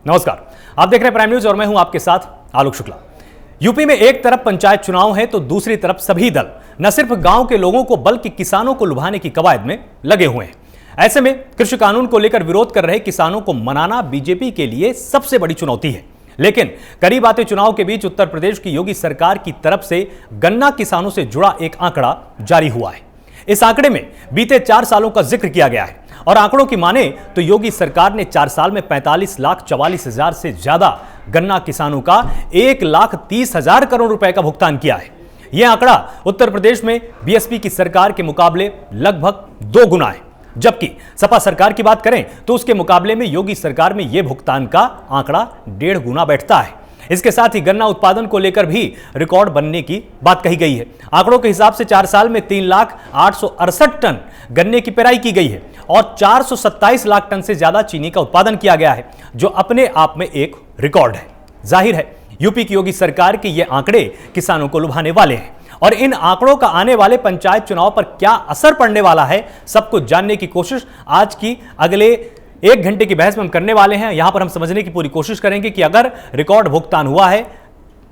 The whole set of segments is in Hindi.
नमस्कार, आप देख रहे हैं प्राइम न्यूज और मैं हूं आपके साथ आलोक शुक्ला। यूपी में एक तरफ पंचायत चुनाव है तो दूसरी तरफ सभी दल न सिर्फ गांव के लोगों को बल्कि किसानों को लुभाने की कवायद में लगे हुए हैं। ऐसे में कृषि कानून को लेकर विरोध कर रहे किसानों को मनाना बीजेपी के लिए सबसे बड़ी चुनौती है। लेकिन करीब आते चुनाव के बीच उत्तर प्रदेश की योगी सरकार की तरफ से गन्ना किसानों से जुड़ा एक आंकड़ा जारी हुआ है। इस आंकड़े में बीते 4 सालों का जिक्र किया गया है और आंकड़ों की माने तो योगी सरकार ने 4 साल में 45,44,000 से ज्यादा गन्ना किसानों का 1,30,000 करोड़ रुपए का भुगतान किया है। यह आंकड़ा उत्तर प्रदेश में बीएसपी की सरकार के मुकाबले लगभग 2 गुना है, जबकि सपा सरकार की बात करें तो उसके मुकाबले में योगी सरकार में यह भुगतान का आंकड़ा 1.5 गुना बैठता है। इसके साथ ही गन्ना उत्पादन को लेकर भी रिकॉर्ड बनने की बात कही गई है। आंकड़ों के हिसाब से 4 साल में 3,08,68 टन गन्ने की पेराई की गई है और 427 लाख टन से ज्यादा चीनी का उत्पादन किया गया है, जो अपने आप में एक रिकॉर्ड है। जाहिर है यूपी की योगी सरकार के ये आंकड़े किसानों को लुभाने वाले हैं और इन आंकड़ों का आने वाले पंचायत चुनाव पर क्या असर पड़ने वाला है, सब कुछ जानने की कोशिश आज की अगले 1 घंटे की बहस में हम करने वाले हैं। यहां पर हम समझने की पूरी कोशिश करेंगे कि अगर रिकॉर्ड भुगतान हुआ है,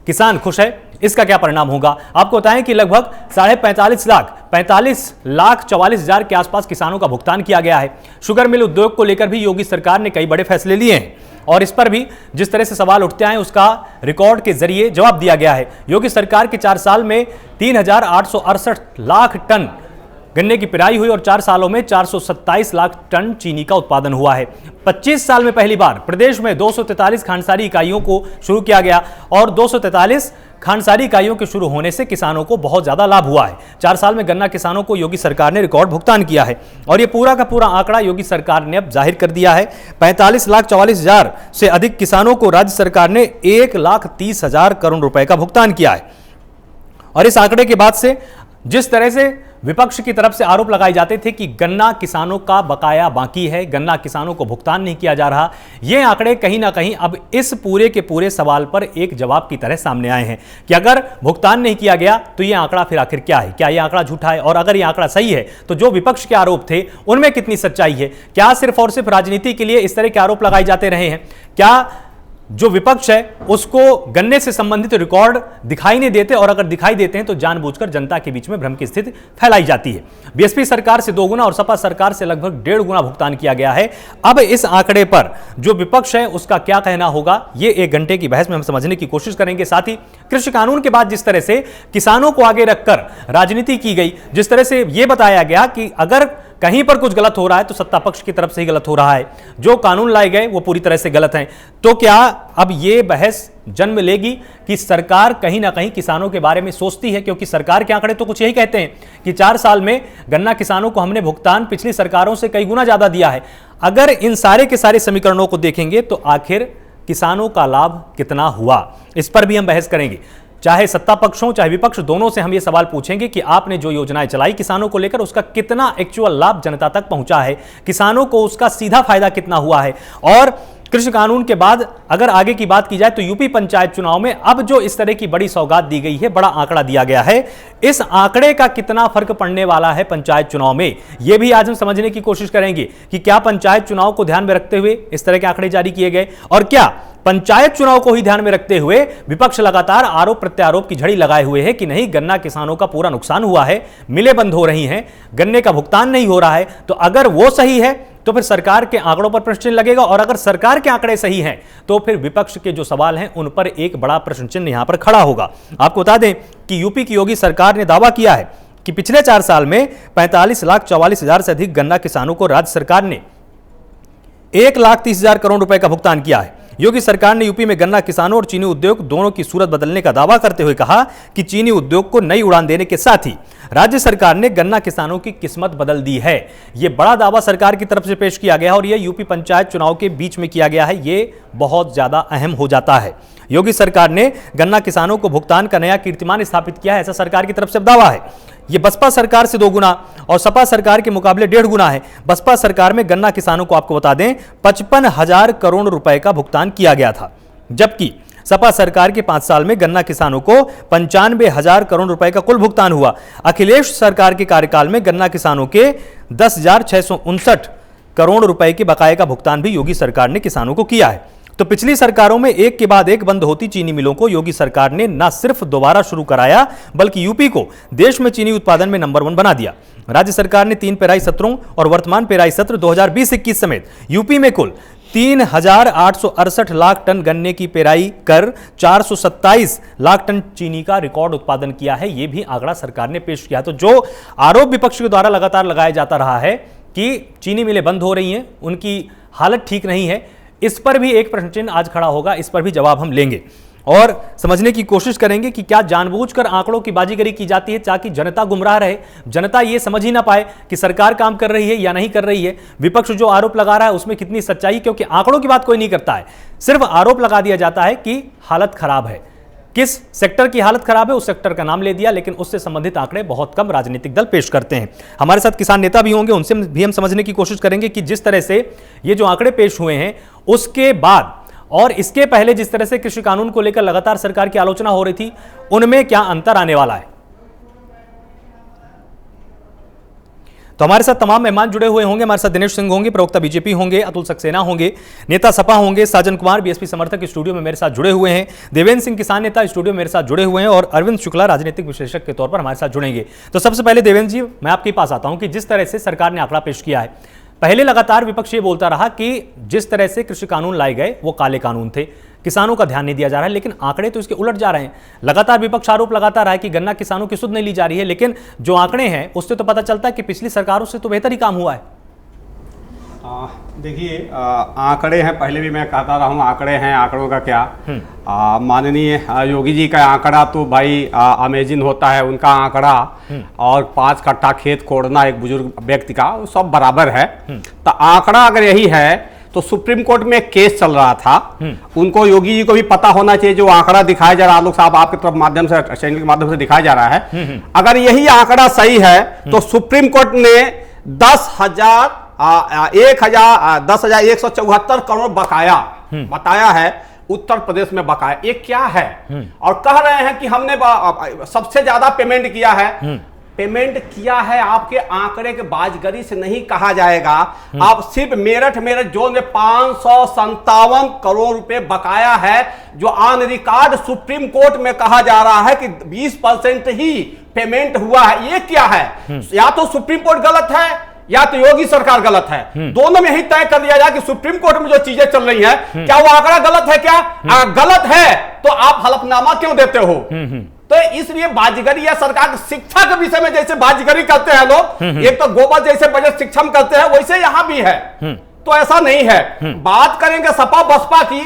किसान खुश है, इसका क्या परिणाम होगा। आपको बताएं कि लगभग 45,44,000 के आसपास किसानों का भुगतान किया गया है। शुगर मिल उद्योग को लेकर भी योगी सरकार ने कई बड़े फैसले लिए हैं और इस पर भी जिस तरह से सवाल उठते हैं उसका रिकॉर्ड के जरिए जवाब दिया गया है। योगी सरकार के 4 साल में 3,868 लाख टन गन्ने की पिराई हुई और 4 सालों में 427 लाख टन चीनी का उत्पादन हुआ है। 25 साल में पहली बार प्रदेश में 243 खांडसारी इकाइयों को शुरू किया गया और 243 खांडसारी इकाइयों के शुरू होने से किसानों को बहुत ज्यादा लाभ हुआ है। 4 साल में गन्ना किसानों को योगी सरकार ने रिकॉर्ड भुगतान किया है और यह पूरा का पूरा आंकड़ा योगी सरकार ने अब जाहिर कर दिया है। 45,44,000 से अधिक किसानों को राज्य सरकार ने 1,30,000 करोड़ रुपए का भुगतान किया है। और इस आंकड़े के बाद से जिस तरह से विपक्ष की तरफ से आरोप लगाए जाते थे कि गन्ना किसानों का बकाया बाकी है, गन्ना किसानों को भुगतान नहीं किया जा रहा, ये आंकड़े कहीं ना कहीं अब इस पूरे के पूरे सवाल पर एक जवाब की तरह सामने आए हैं कि अगर भुगतान नहीं किया गया तो ये आंकड़ा फिर आखिर क्या है, क्या ये आंकड़ा झूठा है, और अगर ये आंकड़ा सही है तो जो विपक्ष के आरोप थे उनमें कितनी सच्चाई है। क्या सिर्फ और सिर्फ राजनीति के लिए इस तरह के आरोप लगाए जाते रहे हैं? क्या जो विपक्ष है उसको गन्ने से संबंधित रिकॉर्ड दिखाई नहीं देते, और अगर दिखाई देते हैं तो जानबूझकर जनता के बीच में भ्रम की स्थिति फैलाई जाती है। बीएसपी सरकार से 2 गुना और सपा सरकार से लगभग 1.5 गुना भुगतान किया गया है। अब इस आंकड़े पर जो विपक्ष है उसका क्या कहना होगा, ये 1 घंटे की बहस में हम समझने की कोशिश करेंगे। साथ ही कृषि कानून के बाद जिस तरह से किसानों को आगे रखकर राजनीति की गई, जिस तरह से यह बताया गया कि अगर कहीं पर कुछ गलत हो रहा है तो सत्ता पक्ष की तरफ से ही गलत हो रहा है, जो कानून लाए गए वो पूरी तरह से गलत हैं, तो क्या अब ये बहस जन्म लेगी कि सरकार कहीं ना कहीं किसानों के बारे में सोचती है? क्योंकि सरकार के आंकड़े तो कुछ यही कहते हैं कि 4 साल में गन्ना किसानों को हमने भुगतान पिछली सरकारों से कई गुना ज्यादा दिया है। अगर इन सारे के सारे समीकरणों को देखेंगे तो आखिर किसानों का लाभ कितना हुआ, इस पर भी हम बहस करेंगे। चाहे सत्ता पक्ष हो चाहे विपक्ष, दोनों से हम ये सवाल पूछेंगे कि आपने जो योजनाएं चलाई किसानों को लेकर उसका कितना एक्चुअल लाभ जनता तक पहुंचा है, किसानों को उसका सीधा फायदा कितना हुआ है। और कृषि कानून के बाद अगर आगे की बात की जाए तो यूपी पंचायत चुनाव में अब जो इस तरह की बड़ी सौगात दी गई है, बड़ा आंकड़ा दिया गया है, इस आंकड़े का कितना फर्क पड़ने वाला है पंचायत चुनाव में, यह भी आज हम समझने की कोशिश करेंगे कि क्या पंचायत चुनाव को ध्यान में रखते हुए इस तरह के आंकड़े जारी किए गए, और क्या पंचायत चुनाव को ही ध्यान में रखते हुए विपक्ष लगातार आरोप प्रत्यारोप की झड़ी लगाए हुए है कि नहीं गन्ना किसानों का पूरा नुकसान हुआ है, मिलें बंद हो रही हैं, गन्ने का भुगतान नहीं हो रहा है। तो अगर वो सही है तो फिर सरकार के आंकड़ों पर प्रश्न चिन्ह लगेगा, और अगर सरकार के आंकड़े सही हैं तो फिर विपक्ष के जो सवाल हैं उन पर एक बड़ा प्रश्न चिन्ह यहां पर खड़ा होगा। आपको बता दें कि यूपी की योगी सरकार ने दावा किया है कि पिछले 4 साल में 45,44,000 से अधिक गन्ना किसानों को राज्य सरकार ने 1,30,000 करोड़ रुपए का भुगतान किया है। योगी सरकार ने यूपी में गन्ना किसानों और चीनी उद्योग दोनों की सूरत बदलने का दावा करते हुए कहा कि चीनी उद्योग को नई उड़ान देने के साथ ही राज्य सरकार ने गन्ना किसानों की किस्मत बदल दी है। यह बड़ा दावा सरकार की तरफ से पेश किया गया और यह यूपी पंचायत चुनाव के बीच में किया गया है, यह बहुत ज्यादा अहम हो जाता है। योगी सरकार ने गन्ना किसानों को भुगतान का नया कीर्तिमान स्थापित किया है, ऐसा सरकार की तरफ से दावा है। यह बसपा सरकार से 2 गुना और सपा सरकार के मुकाबले 1.5 गुना है। बसपा सरकार में गन्ना किसानों को आपको बता दें 55,000 करोड़ रुपए का भुगतान किया गया था, जबकि सपा सरकार के 5 साल में गन्ना किसानों को 95,000 करोड़ रुपए का कुल भुगतान हुआ। अखिलेश सरकार के कार्यकाल में गन्ना किसानों के 10,659 करोड़ रुपए के बकाये का भुगतान भी योगी सरकार ने किसानों को किया है। तो पिछली सरकारों में एक के बाद एक बंद होती चीनी मिलों को योगी सरकार ने न सिर्फ दोबारा शुरू कराया बल्कि यूपी को देश में चीनी उत्पादन में नंबर 1 बना दिया। राज्य सरकार ने 3 पेराई सत्रों और वर्तमान पेराई सत्र 2020-21 समेत यूपी में कुल 3,868 लाख टन गन्ने की पेराई कर 427 लाख टन चीनी का रिकॉर्ड उत्पादन किया है। यह भी आंकड़ा सरकार ने पेश किया। तो जो आरोप विपक्ष के द्वारा लगातार लगाया जाता रहा है कि चीनी मिलें बंद हो रही हैं, उनकी हालत ठीक नहीं है, इस पर भी एक प्रश्न चिन्ह आज खड़ा होगा। इस पर भी जवाब हम लेंगे और समझने की कोशिश करेंगे कि क्या जानबूझकर आंकड़ों की बाजीगरी की जाती है ताकि जनता गुमराह रहे, जनता ये समझ ही ना पाए कि सरकार काम कर रही है या नहीं कर रही है। विपक्ष जो आरोप लगा रहा है उसमें कितनी सच्चाई, क्योंकि आंकड़ों की बात कोई नहीं करता है, सिर्फ आरोप लगा दिया जाता है कि हालत खराब है। किस सेक्टर की हालत खराब है उस सेक्टर का नाम ले दिया, लेकिन उससे संबंधित आंकड़े बहुत कम राजनीतिक दल पेश करते हैं। हमारे साथ किसान नेता भी होंगे, उनसे भी हम समझने की कोशिश करेंगे कि जिस तरह से ये जो आंकड़े पेश हुए हैं उसके बाद और इसके पहले जिस तरह से कृषि कानून को लेकर लगातार सरकार की आलोचना हो रही थी, उनमें क्या अंतर आने वाला है। तो हमारे साथ तमाम मेहमान जुड़े हुए होंगे। हमारे साथ दिनेश सिंह होंगे, प्रवक्ता बीजेपी होंगे, अतुल सक्सेना होंगे, नेता सपा होंगे, साजन कुमार बीएसपी समर्थक स्टूडियो में मेरे साथ जुड़े हुए हैं, देवेंद्र सिंह किसान नेता स्टूडियो में मेरे साथ जुड़े हुए हैं और अरविंद शुक्ला राजनीतिक विश्लेषक के तौर पर हमारे साथ जुड़ेंगे। तो सबसे पहले देवेंद्र जी, मैं आपके पास आता हूं कि जिस तरह से सरकार ने आंकड़ा पेश किया है, पहले लगातार विपक्ष ये बोलता रहा कि जिस तरह से कृषि कानून लाए गए वो काले कानून थे, किसानों का ध्यान नहीं दिया जा रहा है, लेकिन आंकड़े तो इसके उलट जा रहे हैं। लगातार विपक्ष आरोप लगाता रहा है कि गन्ना किसानों की सुध नहीं ली जा रही है, लेकिन जो आंकड़े हैं उससे तो पता चलता है कि पिछली सरकारों से तो बेहतर ही काम हुआ है। देखिए, आंकड़े हैं, पहले भी मैं कहता रहा हूँ आंकड़े हैं, आंकड़ों का क्या। माननीय योगी जी का आंकड़ा तो भाई अमेजिंग होता है, उनका आंकड़ा और 5 कट्ठा खेत कोड़ना एक बुजुर्ग व्यक्ति का, सब बराबर है। तो आंकड़ा अगर यही है तो सुप्रीम कोर्ट में एक केस चल रहा था, उनको योगी जी को भी पता होना चाहिए जो आंकड़ा दिखाया जा रहा है, आलोक साहब आपके तरफ माध्यम से, चैनल के माध्यम से दिखाया जा रहा है। अगर यही आंकड़ा सही है तो सुप्रीम कोर्ट ने 10,174 करोड़ बकाया बताया है उत्तर प्रदेश में बकाया। ये क्या है? और कह रहे हैं कि हमने सबसे ज्यादा पेमेंट किया है। पेमेंट किया है आपके आंकड़े के बाजगरी से नहीं कहा जाएगा। आप सिर्फ मेरठ जोन में 557 करोड़ रुपए बकाया है, जो ऑन रिकॉर्ड सुप्रीम कोर्ट में कहा जा रहा है कि 20% ही पेमेंट हुआ है। ये क्या है? या तो सुप्रीम कोर्ट गलत है या तो योगी सरकार गलत है। दोनों में ही तय कर दिया जाए कि सुप्रीम कोर्ट में जो चीजें चल रही हैं, क्या वो आंकड़ा गलत है? क्या गलत है तो आप हलफनामा क्यों देते हो? तो इसलिए बाजीगरी या सरकार शिक्षा के विषय में जैसे बाजीगरी करते हैं लोग, एक तो गोबर जैसे बजट शिक्षम करते हैं, वैसे यहां भी है। तो ऐसा नहीं है। बात करेंगे सपा बसपा की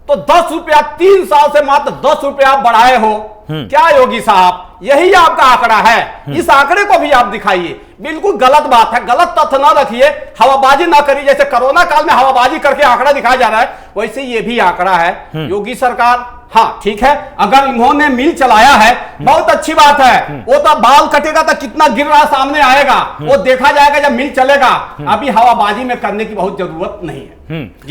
तो 10 रुपया 3 साल से मात्र 10 रुपया आप बढ़ाए हो। क्या योगी साहब, यही आपका आंकड़ा है? इस आंकड़े को भी आप दिखाइए। बिल्कुल गलत बात है, गलत तथ्य ना रखिए, हवाबाजी ना करिए। जैसे कोरोना काल में हवाबाजी करके आंकड़ा दिखाया जा रहा है, वैसे ये भी आंकड़ा है। योगी सरकार, हाँ ठीक है, अगर इन्होंने मिल चलाया है बहुत अच्छी बात है। वो तो बाल कटेगा तो कितना गिर रहा सामने आएगा, वो देखा जाएगा जब मिल चलेगा। अभी हवाबाजी में करने की बहुत जरूरत नहीं है।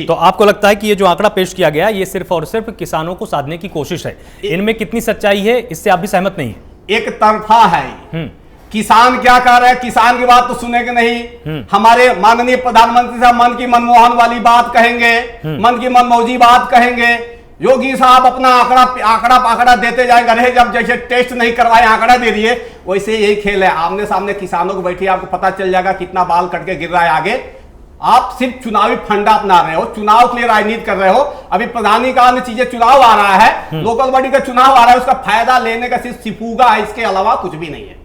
तो आपको लगता है कि ये जो आंकड़ा पेश किया गया ये सिर्फ और सिर्फ किसानों को साधने की कोशिश है, इनमें कितनी सच्चाई है इससे आप भी सहमत नहीं है? एक तरफा है। किसान क्या कह रहे हैं, किसान की बात तो सुनेंगे नहीं। हमारे माननीय प्रधानमंत्री साहब मन की मनमोहन वाली बात कहेंगे, मन की मनमौजी बात कहेंगे। योगी साहब अपना आंकड़ा देते जाएंगे। रहे जब जैसे टेस्ट नहीं करवाए आंकड़ा दे दिए, वैसे यही खेल है। आमने सामने किसानों को बैठिए, आपको पता चल जाएगा कितना बाल कट के गिर रहा है आगे। आप सिर्फ चुनावी फंडा अपना रहे हो, चुनाव के लिए राजनीति कर रहे हो। अभी प्रधानी का अन्य चीजें, चुनाव आ रहा है, लोकल बॉडी का चुनाव आ रहा है, उसका फायदा लेने का सिर्फ सिफूगा है, इसके अलावा कुछ भी नहीं है।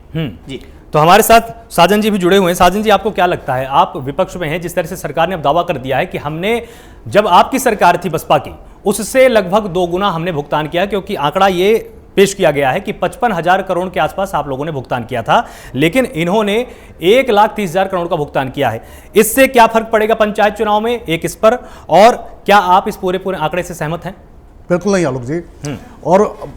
जी, तो हमारे साथ साजन जी भी जुड़े हुए हैं। साजन जी, आपको क्या लगता है, आप विपक्ष में हैं, जिस तरह से सरकार ने अब दावा कर दिया है कि हमने, जब आपकी सरकार थी बसपा की, उससे लगभग 2 गुना हमने भुगतान किया, क्योंकि आंकड़ा ये पेश किया गया है कि 55,000 करोड़ के आसपास आप लोगों ने भुगतान किया था, लेकिन इन्होंने 1,30,000 करोड़ का भुगतान किया है। इससे क्या फर्क पड़ेगा पंचायत चुनाव में, एक इस पर, और क्या आप इस पूरे आंकड़े से सहमत हैं? बिल्कुल नहीं आलोक जी। और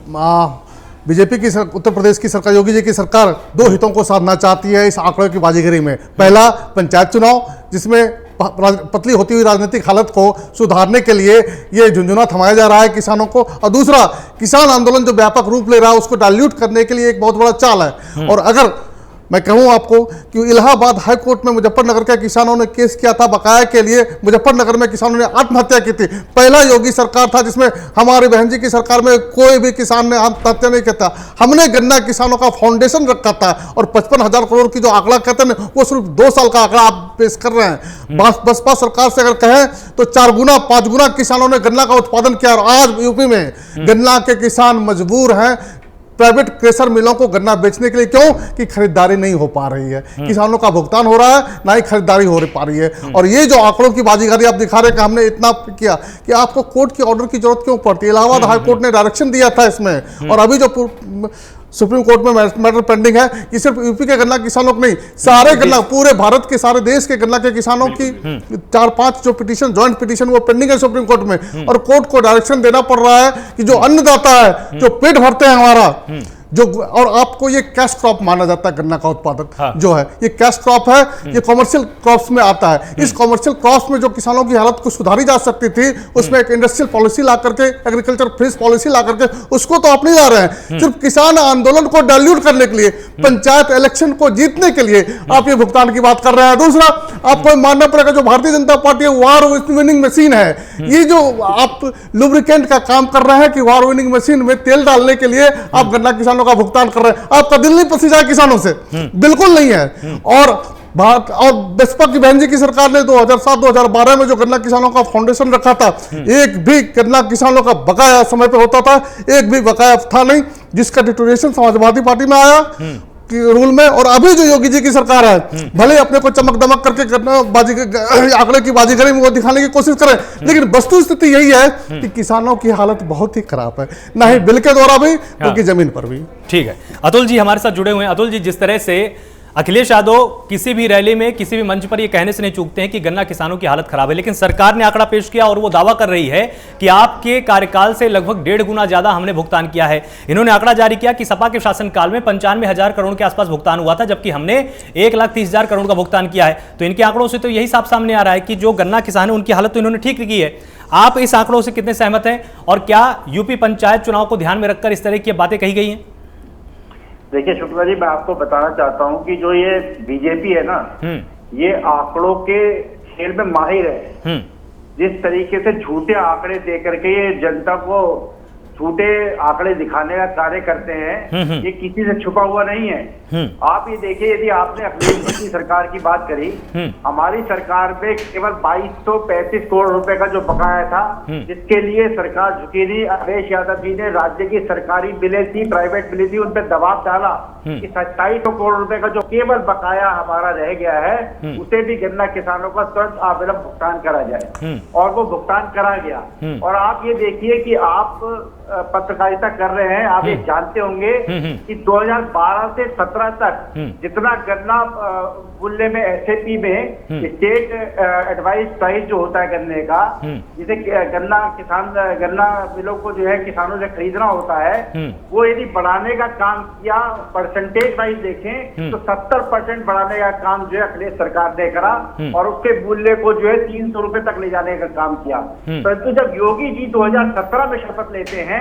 बीजेपी की उत्तर प्रदेश की सरकार, योगी जी की सरकार 2 हितों को साधना चाहती है इस आंकड़ों की बाजीगरी में। पहला पंचायत चुनाव, जिसमें पतली होती हुई राजनीतिक हालत को सुधारने के लिए ये झुंझुना थमाया जा रहा है किसानों को, और दूसरा किसान आंदोलन जो व्यापक रूप ले रहा है उसको डाइल्यूट करने के लिए एक बहुत बड़ा चाल है। और अगर मैं कहूं आपको कि इलाहाबाद हाई कोर्ट में मुजफ्फरनगर के किसानों ने केस किया था बकाया के लिए। मुजफ्फरनगर में किसानों ने आत्महत्या की थी। पहला योगी सरकार था जिसमें हमारी बहन जी की सरकार में कोई भी किसान ने आत्महत्या नहीं किया था। हमने गन्ना किसानों का फाउंडेशन रखा था और 55,000 करोड़ की जो आंकड़ा कहते हैं वो सिर्फ 2 साल का आंकड़ा आप पेश कर रहे हैं। बसपा सरकार से अगर कहें तो 4 गुना 5 गुना किसानों ने गन्ना का उत्पादन किया और आज यूपी में गन्ना के किसान मजबूर हैं प्राइवेट क्रेशर मिलों को गन्ना बेचने के लिए। क्यों कि खरीदारी नहीं हो पा रही है, किसानों का भुगतान हो रहा है ना ही खरीदारी हो पा रही है। और ये जो आंकड़ों की बाजीगारी आप दिखा रहे हैं कि हमने इतना किया कि आपको कोर्ट की ऑर्डर की जरूरत क्यों पड़ती है। इलाहाबाद हाई कोर्ट ने डायरेक्शन दिया था इसमें और अभी जो सुप्रीम कोर्ट में मैटर पेंडिंग है कि सिर्फ यूपी के गन्ना किसानों को नहीं, सारे गन्ना पूरे भारत के सारे देश के गन्ना के किसानों की 4-5 जो पिटीशन ज्वाइंट पिटीशन वो पेंडिंग है सुप्रीम कोर्ट में। और कोर्ट को डायरेक्शन देना पड़ रहा है कि जो अन्नदाता है जो पेट भरते हैं हमारा जो, और आपको ये कैश क्रॉप माना जाता है गन्ना का उत्पादक जो है ये कैश क्रॉप है, ये कॉमर्शियल क्रॉप्स में आता है। इस कॉमर्शियल क्रॉप्स में जो किसानों की हालत को सुधारी जा सकती थी उसमें एक इंडस्ट्रियल पॉलिसी ला करके एग्रीकल्चर फ्रीज पॉलिसी ला करके उसको तो आप नहीं ला रहे हैं। सिर्फ किसान आंदोलन को डाइल्यूट करने के लिए, पंचायत इलेक्शन को जीतने के लिए आप ये भुगतान की बात कर रहे हैं। दूसरा आपको मानना पड़ेगा जो भारतीय जनता पार्टी वार विनिंग मशीन है, ये जो आप लुब्रिकेंट का काम कर रहे हैं कि वार विनिंग मशीन में तेल डालने के लिए आप गन्ना किसानों का भुगतान कर रहे हैं। आपका दिल नहीं पसी जाए किसानों से, बिल्कुल नहीं है। और बसपा की बहन जी की सरकार ने 2007-2012 में जो गन्ना किसानों का फाउंडेशन रखा था, एक भी गन्ना किसानों का बकाया समय पे होता था, एक भी बकाया था नहीं, जिसका डिटोरेशन समाजवादी पार्टी में आया कि रूल में। और अभी जो योगी जी की सरकार है भले अपने को चमक दमक करके आंकड़े की बाजीगरी में वो दिखाने की कोशिश करें, लेकिन वस्तु स्थिति यही है कि किसानों की हालत बहुत ही खराब है, ना ही बिल के द्वारा भी बल्कि जमीन पर भी। ठीक है, अतुल जी हमारे साथ जुड़े हुए हैं। अतुल जी, जिस तरह से अखिलेश यादव किसी भी रैली में किसी भी मंच पर ये कहने से नहीं चूकते हैं कि गन्ना किसानों की हालत खराब है, लेकिन सरकार ने आंकड़ा पेश किया और वो दावा कर रही है कि आपके कार्यकाल से लगभग 1.5 गुना ज्यादा हमने भुगतान किया है। इन्होंने आंकड़ा जारी किया कि सपा के शासनकाल में 95,000 करोड़ के आसपास भुगतान हुआ था, जबकि हमने 1,30,000 करोड़ का भुगतान किया है। तो इनके आंकड़ों से तो यही साफ सामने आ रहा है कि जो गन्ना किसान है उनकी हालत तो इन्होंने ठीक की है। आप इस आंकड़ों से कितने सहमत हैं और क्या यूपी पंचायत चुनाव को ध्यान में रखकर इस तरह की बातें कही गई हैं? देखिए शुक्ला जी, मैं आपको बताना चाहता हूं कि जो ये बीजेपी है ना, ये आंकड़ों के खेल में माहिर है। जिस तरीके से झूठे आंकड़े दे करके ये जनता को झूठे आंकड़े दिखाने का कार्य करते हैं, ये किसी से छुपा हुआ नहीं है। आप ये देखिए, यदि आपने अखिलेश जी की सरकार की बात करी, हमारी सरकार पे केवल 2235 करोड़ रुपए का जो बकाया था, जिसके लिए सरकार झुकी नहीं। अखिलेश यादव जी ने राज्य की सरकारी बिलें थी, प्राइवेट बिलें थी, उन पर दबाव डाला कि 2700 करोड़ रुपए का जो केवल बकाया हमारा रह गया है उसे भी गन्ना किसानों का तुरंत अविलंब भुगतान करा जाए, और वो भुगतान करा गया। और आप ये देखिए कि आप पत्रकारिता कर रहे हैं, आप ये जानते होंगे कि 2012 से 17 तक जितना गन्ना मूल्य में एसएपी में स्टेट एडवाइस प्राइस जो होता है गन्ने का, जिसे गन्ना मिलों को जो है किसानों से खरीदना होता है, वो यदि बढ़ाने का काम किया, परसेंटेज वाइज देखें तो 70% बढ़ाने का काम जो है अखिलेश सरकार ने करा और उसके मूल्य को जो है 300 रुपए तक ले जाने का काम किया। परंतु जब योगी जी 2017 में शपथ लेते हैं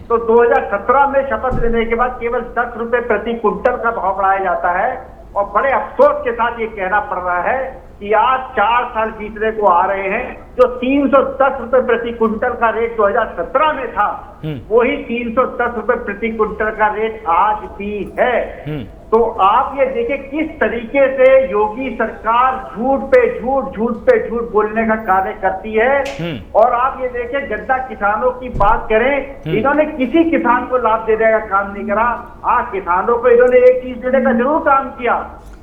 तो 2017 में शपथ लेने के बाद केवल 10 रुपए प्रति क्विंटल का भाव बढ़ाया जाता है। और बड़े अफसोस के साथ ये कहना पड़ रहा है कि आज 4 साल बीतने को आ रहे हैं, जो 310 रुपए प्रति क्विंटल का रेट 2017 में था, वही 310 रुपए प्रति क्विंटल का रेट आज भी है। तो आप ये देखिए किस तरीके से योगी सरकार झूठ पे झूठ बोलने का कार्य करती है। और आप ये देखिए गन्ना किसानों की बात करें, इन्होंने किसी किसान को लाभ देने का काम नहीं करा। हाँ, किसानों को इन्होंने एक चीज देने का जरूर काम किया,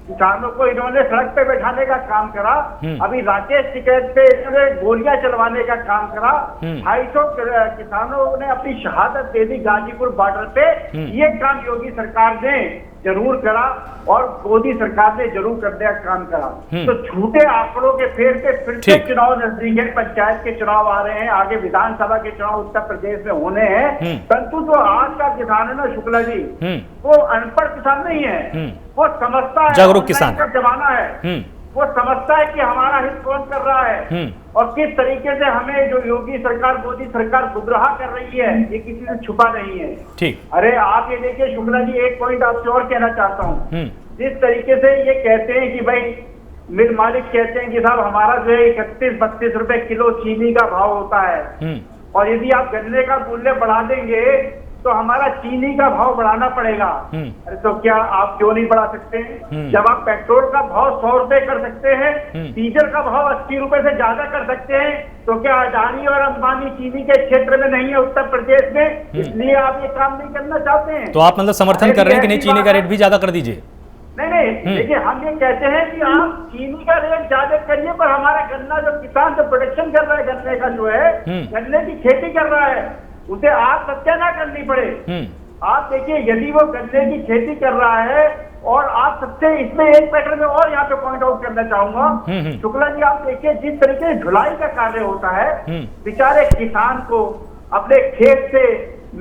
किसानों को इन्होंने सड़क पे बैठाने का काम करा। अभी राकेश टिकैत पे इन्होंने गोलियां चलवाने का काम करा। 250 किसानों ने अपनी शहादत दे दी गाजीपुर बॉर्डर पे। ये काम योगी सरकार ने जरूर करा और मोदी सरकार ने जरूर करने का काम करा। तो झूठे आंकड़ों के फेर पे फिर से चुनाव नजदीक है, पंचायत के चुनाव आ रहे हैं, आगे विधानसभा के चुनाव उत्तर प्रदेश में होने हैं। परंतु जो आज का किसान है ना शुक्ला जी, वो अनपढ़ किसान नहीं है, वो समझता है जागरूक किसान का जमाना है, वो समझता है कि हमारा हित कौन कर रहा है और किस तरीके से हमें जो योगी सरकार मोदी सरकार गुमराह कर रही है, ये किसी से छुपा नहीं है। ठीक। अरे आप ये देखिए शुक्ला जी, एक पॉइंट आपसे और कहना चाहता हूँ जिस तरीके से ये कहते हैं कि भाई मिल मालिक कहते हैं कि साहब हमारा जो है 31-32 रुपए किलो चीनी का भाव होता है, और यदि आप गन्ने का मूल्य बढ़ा देंगे तो हमारा चीनी का भाव बढ़ाना पड़ेगा। अरे तो क्या आप क्यों नहीं बढ़ा सकते हैं? जब आप पेट्रोल का भाव 100 रुपए कर सकते हैं, डीजल का भाव 80 रुपए से ज्यादा कर सकते हैं, तो क्या अडानी और अंबानी चीनी के क्षेत्र में नहीं है उत्तर प्रदेश में, इसलिए आप ये काम नहीं करना चाहते हैं? तो आप मतलब समर्थन कर रहे हैं कि नहीं, चीनी का रेट भी ज्यादा कर दीजिए? नहीं, देखिए हम ये कहते हैं कि आप चीनी का रेट ज्यादा करिए, पर हमारा गन्ना जो किसान जो प्रोडक्शन कर रहा है गन्ने का जो है, गन्ने की खेती कर रहा है, उसे आप हत्या ना करनी पड़े। आप देखिए यदि वो गन्ने की खेती कर रहा है, और आप सबसे इसमें एक पैटर्न में और यहाँ पे पॉइंट आउट करना चाहूंगा शुक्ला जी, आप देखिए जिस तरीके से ढुलाई का कार्य होता है, बेचारे किसान को अपने खेत से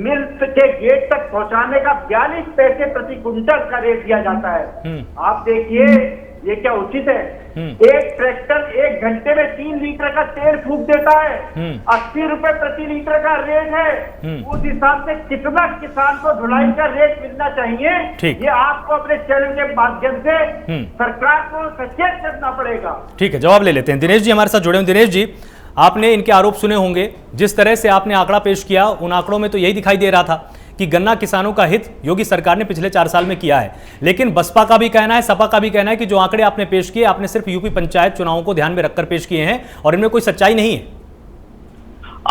मिल के गेट तक पहुंचाने का 42 पैसे प्रति क्विंटल का रेट दिया जाता है। आप देखिए ये क्या उचित है? एक ट्रैक्टर 1 घंटे में 3 लीटर का तेल फूंक देता है, 80 रुपए प्रति लीटर का रेट है। उस हिसाब से कितना किसान को ढुलाई का रेट मिलना चाहिए, ये आपको अपने चैनल के माध्यम से सरकार को सचेत करना पड़ेगा। ठीक है, जवाब ले लेते हैं। दिनेश जी हमारे साथ जुड़े हैं। दिनेश जी, आपने इनके आरोप सुने होंगे, जिस तरह से आपने आंकड़ा पेश किया उन आंकड़ों में तो यही दिखाई दे रहा था कि गन्ना किसानों का हित योगी सरकार ने पिछले 4 साल में किया है, लेकिन बसपा का भी कहना है, सपा का भी कहना है कि जो आंकड़े आपने पेश किए, आपने सिर्फ यूपी पंचायत चुनावों को ध्यान में रखकर पेश किए हैं और इनमें कोई सच्चाई नहीं है।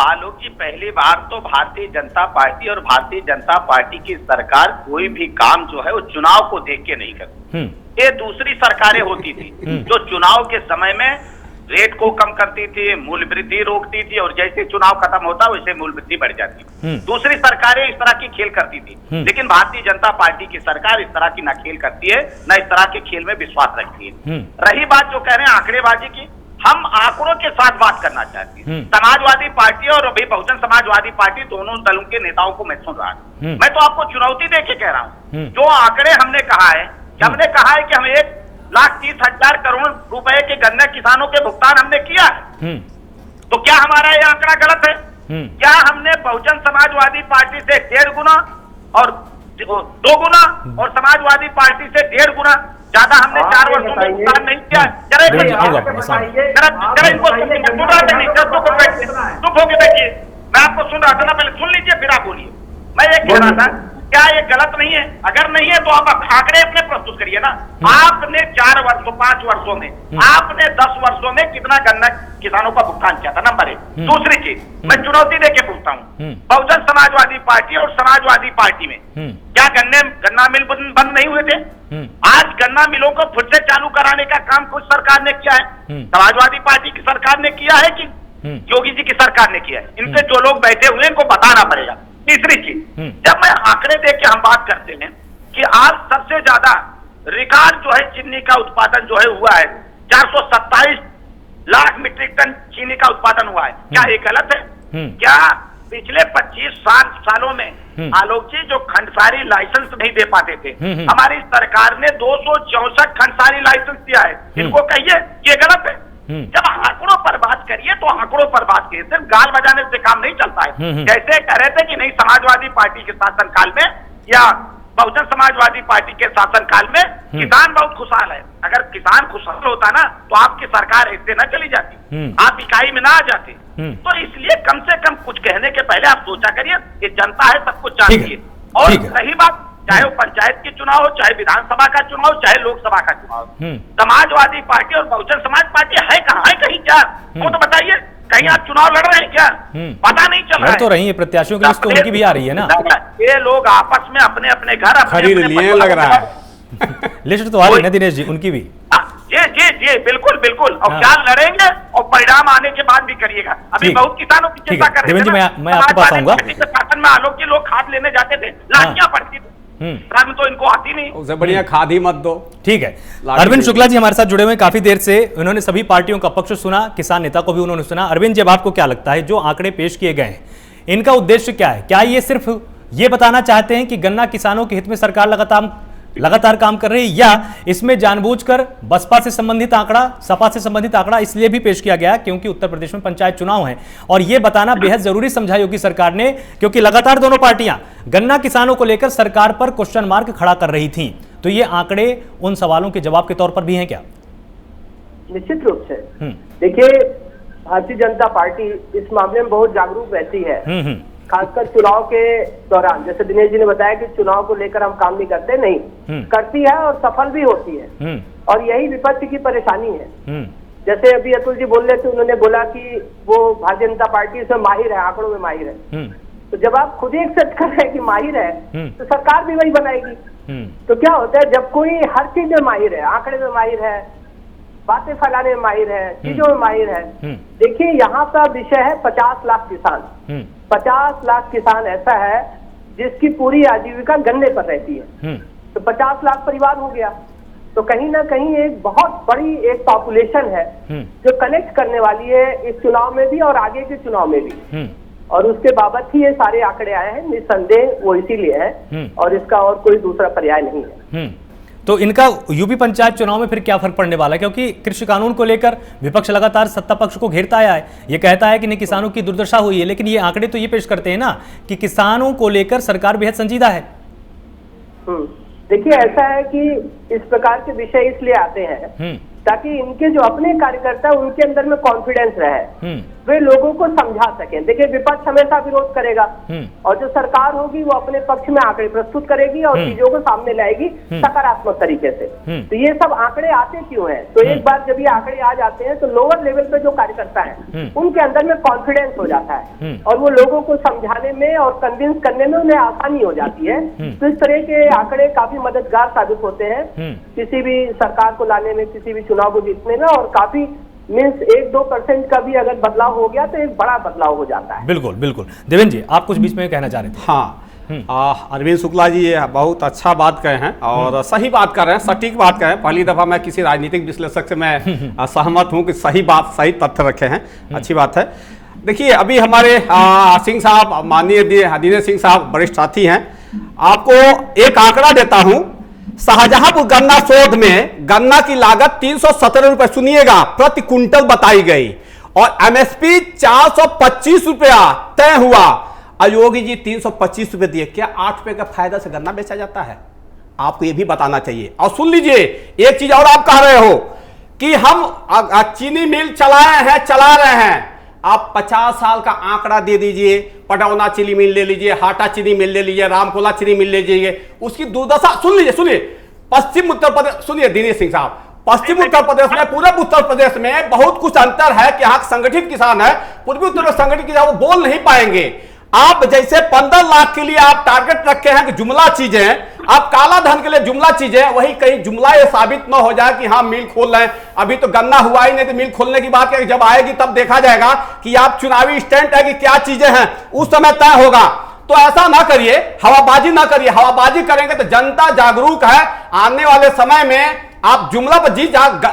आलोक जी, पहली बार तो भारतीय जनता पार्टी और भारतीय जनता पार्टी की सरकार कोई भी काम जो है वो चुनाव को देख के नहीं करती। ये दूसरी सरकारें होती थी जो चुनाव के समय में रेट को कम करती थी, मूल्य वृद्धि रोकती थी, और जैसे चुनाव खत्म होता वैसे मूल्य वृद्धि बढ़ जाती। दूसरी सरकारें इस तरह की खेल करती थी, लेकिन भारतीय जनता पार्टी की सरकार इस तरह की ना खेल करती है, ना इस तरह के खेल में विश्वास रखती है। रही बात जो कह रहे हैं आंकड़ेबाजी की, हम आंकड़ों के साथ बात करना चाहते हैं। समाजवादी पार्टी और अभी बहुजन समाजवादी पार्टी दोनों दलों के नेताओं को मैं सुन रहा हूं। मैं तो आपको चुनौती देके कह रहा हूं, जो आंकड़े हमने कहा है कि हम 1,30,000 करोड़ रुपए के गन्ने किसानों के भुगतान हमने किया है, तो क्या हमारा ये आंकड़ा गलत है? क्या हमने बहुजन समाजवादी पार्टी से 1.5 गुना और 2 गुना और समाजवादी पार्टी से 1.5 गुना ज्यादा हमने 4 वर्षों में भुगतान नहीं किया? जरा इनको चुप होके देखिए, मैं आपको सुन रहा था ना, पहले सुन लीजिए फिर आप बोलिए। मैं ये कह रहा था, क्या ये गलत नहीं है? अगर नहीं है तो आप आंकड़े अपने प्रस्तुत करिए ना। आपने 4 वर्षों 5 वर्षों में, आपने 10 वर्षों में कितना गन्ना किसानों का भुगतान किया था? नंबर 1। दूसरी चीज मैं चुनौती देके पूछता हूँ, बहुजन समाजवादी पार्टी और समाजवादी पार्टी में क्या गन्ना मिल बंद नहीं हुए थे? आज गन्ना मिलों को फिर से चालू कराने का काम कुछ सरकार ने किया है, समाजवादी पार्टी की सरकार ने किया है कि योगी जी की सरकार ने किया है? इनसे जो लोग बैठे हुए इनको बताना पड़ेगा। तीसरी चीज, जब मैं आंकड़े देख के हम बात करते हैं कि आज सबसे ज्यादा रिकॉर्ड जो है चीनी का उत्पादन जो है हुआ है, 427 लाख मीट्रिक टन चीनी का उत्पादन हुआ है, क्या ये गलत है? क्या पिछले 25 सालों में आलोक जी जो खंडसारी लाइसेंस नहीं दे पाते थे, हमारी सरकार ने 264 खंडसारी लाइसेंस दिया है? इनको कहिए ये गलत है? जब आंकड़ों पर बात करिए तो आंकड़ों पर बात करिए, सिर्फ गाल बजाने से काम नहीं चलता है। जैसे कह रहे थे कि नहीं समाजवादी पार्टी के शासनकाल में या बहुजन समाजवादी पार्टी के शासनकाल में किसान बहुत खुशहाल है। अगर किसान खुशहाल होता ना तो आपकी सरकार ऐसे न चली जाती, आप इकाई में ना आ जाते। तो इसलिए कम से कम कुछ कहने के पहले आप सोचा करिए, ये जनता है, सब कुछ जानती है। और रही बात, चाहे वो पंचायत के चुनाव हो, चाहे विधानसभा का चुनाव, चाहे लोकसभा का चुनाव, समाजवादी पार्टी और बहुजन समाज पार्टी है कहाँ? है कहीं क्या? वो तो बताइए, कहीं आप चुनाव लड़ रहे हैं क्या? पता नहीं चल रहा है। तो रही है प्रत्याशियों की लिस्ट तो उनकी भी आ रही है ना। ये लोग आपस में अपने अपने घर खरीद लिए लग रहा है। लिस्ट तो आ रही है ना दिनेश जी, उनकी भी। जी बिल्कुल बिल्कुल। और क्या लड़ेंगे और परिणाम आने के बाद भी करिएगा। अभी बहुत किसानों की चिंता कर रहे हैं। मैं आपके पास आऊंगा। शासन में आलोक जी लोग खाद लेने जाते थे, लाठियां पड़ती थी, तो इनको आती नहीं। उसे बढ़िया खाद ही मत दो। ठीक है, अरविंद शुक्ला जी हमारे साथ जुड़े हुए काफी देर से, उन्होंने सभी पार्टियों का पक्ष सुना, किसान नेता को भी उन्होंने सुना। अरविंद जी, आपको क्या लगता है जो आंकड़े पेश किए गए हैं, इनका उद्देश्य क्या है? क्या ये सिर्फ ये बताना चाहते हैं कि गन्ना किसानों के हित में सरकार लगातार काम कर रही है, या इसमें जानबूझकर बसपा से संबंधित आंकड़ा, सपा से संबंधित आंकड़ा इसलिए भी पेश किया गया क्योंकि उत्तर प्रदेश में पंचायत चुनाव है और यह बताना बेहद जरूरी समझा योगी सरकार ने, क्योंकि लगातार दोनों पार्टियां गन्ना किसानों को लेकर सरकार पर क्वेश्चन मार्क खड़ा कर रही थी। तो ये आंकड़े उन सवालों के जवाब के तौर पर भी हैं क्या? निश्चित रूप से। देखिए, भारतीय जनता पार्टी इस मामले में बहुत जागरूक रहती है, खासकर चुनाव के दौरान। जैसे दिनेश जी ने बताया कि चुनाव को लेकर हम काम नहीं करते, नहीं करती है और सफल भी होती है, और यही विपक्ष की परेशानी है। जैसे अभी अतुल जी बोल रहे थे, उन्होंने बोला कि वो भारतीय जनता पार्टी इसमें माहिर है, आंकड़ों में माहिर है। तो जब आप खुद ही एक्सेप्ट कर रहे हैं कि माहिर है, तो सरकार भी वही बनाएगी। तो क्या होता है, जब कोई हर चीज में माहिर है, आंकड़े में माहिर है, बातें फैलाने में माहिर है, चीजों में माहिर है। देखिए, यहाँ का विषय है 50 लाख किसान। 50 लाख किसान ऐसा है जिसकी पूरी आजीविका गन्ने पर रहती है। तो 50 लाख परिवार हो गया, तो कहीं ना कहीं एक बहुत बड़ी एक पॉपुलेशन है जो कनेक्ट करने वाली है इस चुनाव में भी और आगे के चुनाव में भी। और उसके बाबत ही ये सारे आंकड़े आए हैं, निस्संदेह वो इसीलिए है, और इसका और कोई दूसरा पर्याय नहीं है। तो इनका यूपी पंचायत चुनाव में फिर क्या फर्क पड़ने वाला है? क्योंकि कृषि कानून को लेकर विपक्ष लगातार सत्ता पक्ष को घेरता आया है, ये कहता है कि नहीं किसानों की दुर्दशा हुई है, लेकिन ये आंकड़े तो ये पेश करते हैं ना कि किसानों को लेकर सरकार बेहद संजीदा है। देखिए, ऐसा है कि इस प्रकार के विषय इसलिए आते हैं ताकि इनके जो अपने कार्यकर्ता उनके अंदर में कॉन्फिडेंस रहे, वे लोगों को समझा सकें। देखिए, विपक्ष हमेशा विरोध करेगा और जो सरकार होगी वो अपने पक्ष में आंकड़े प्रस्तुत करेगी और चीजों को सामने लाएगी सकारात्मक तरीके से। तो ये सब आंकड़े आते क्यों हैं? तो एक बार जब ये आंकड़े आ जाते हैं तो लोअर लेवल पे जो कार्यकर्ता है उनके अंदर में कॉन्फिडेंस हो जाता है और वो लोगों को समझाने में और कन्विंस करने में उन्हें आसानी हो जाती है। तो इस तरह के आंकड़े काफी मददगार साबित होते हैं किसी भी सरकार को लाने में, किसी भी चुनाव को जीतने में, और काफी मीन्स 1-2% का भी अगर बदलाव हो गया तो एक बड़ा बदलाव हो जाता है। बिल्कुल बिल्कुल। देवेंद्र जी, आप कुछ बीच में कहना चाह रहे थे? हाँ, अरविंद शुक्ला जी ये बहुत अच्छा बात कहे हैं और सही बात कर रहे हैं, सटीक बात कहे हैं। पहली दफा मैं किसी राजनीतिक विश्लेषक से मैं सहमत हूं कि सही बात, सही तथ्य रखे हैं, अच्छी बात है। देखिए, अभी हमारे सिंह साहब, माननीय दिनेश सिंह साहब वरिष्ठ साथी हैं, आपको एक आंकड़ा देता हूं। शाहजहांपुर गन्ना शोध में गन्ना की लागत 317 रुपए, सुनिएगा, प्रति कुंटल बताई गई और एमएसपी 425 रुपया तय हुआ। योगी जी 325 रुपए दिए। क्या 8 रुपए का फायदा से गन्ना बेचा जाता है? आपको यह भी बताना चाहिए। और सुन लीजिए, एक चीज और आप कह रहे हो कि हम चीनी मिल चला रहे हैं। आप 50 साल का आंकड़ा दे दीजिए, पटौना चीनी मिल ले लीजिए, हाटा चीनी मिल ले लीजिए, रामकोला चीनी मिल ले लीजिए, उसकी दुर्दशा सुनिए। पश्चिम उत्तर प्रदेश, सुनिए दिनेश सिंह साहब, पश्चिम उत्तर प्रदेश में, पूर्व उत्तर प्रदेश में बहुत कुछ अंतर है कि यहाँ संगठित किसान है, पूर्वी उत्तर प्रदेश संगठित किसान वो बोल नहीं पाएंगे। आप जैसे 15 लाख के लिए आप टारगेट रखे हैं कि जुमला चीजें, आप काला धन के लिए जुमला चीजें, वही कहीं जुमला ये साबित न हो जाए कि हाँ मिल खोल रहे हैं। अभी तो गन्ना हुआ ही नहीं, तो मिल खोलने की बात है, जब आएगी तब देखा जाएगा कि आप चुनावी स्टैंड है कि क्या चीजें हैं, उस समय तय होगा। तो ऐसा ना करिए, हवाबाजी ना करिए। हवाबाजी करेंगे तो जनता जागरूक है। आने वाले समय में आप जुमला पर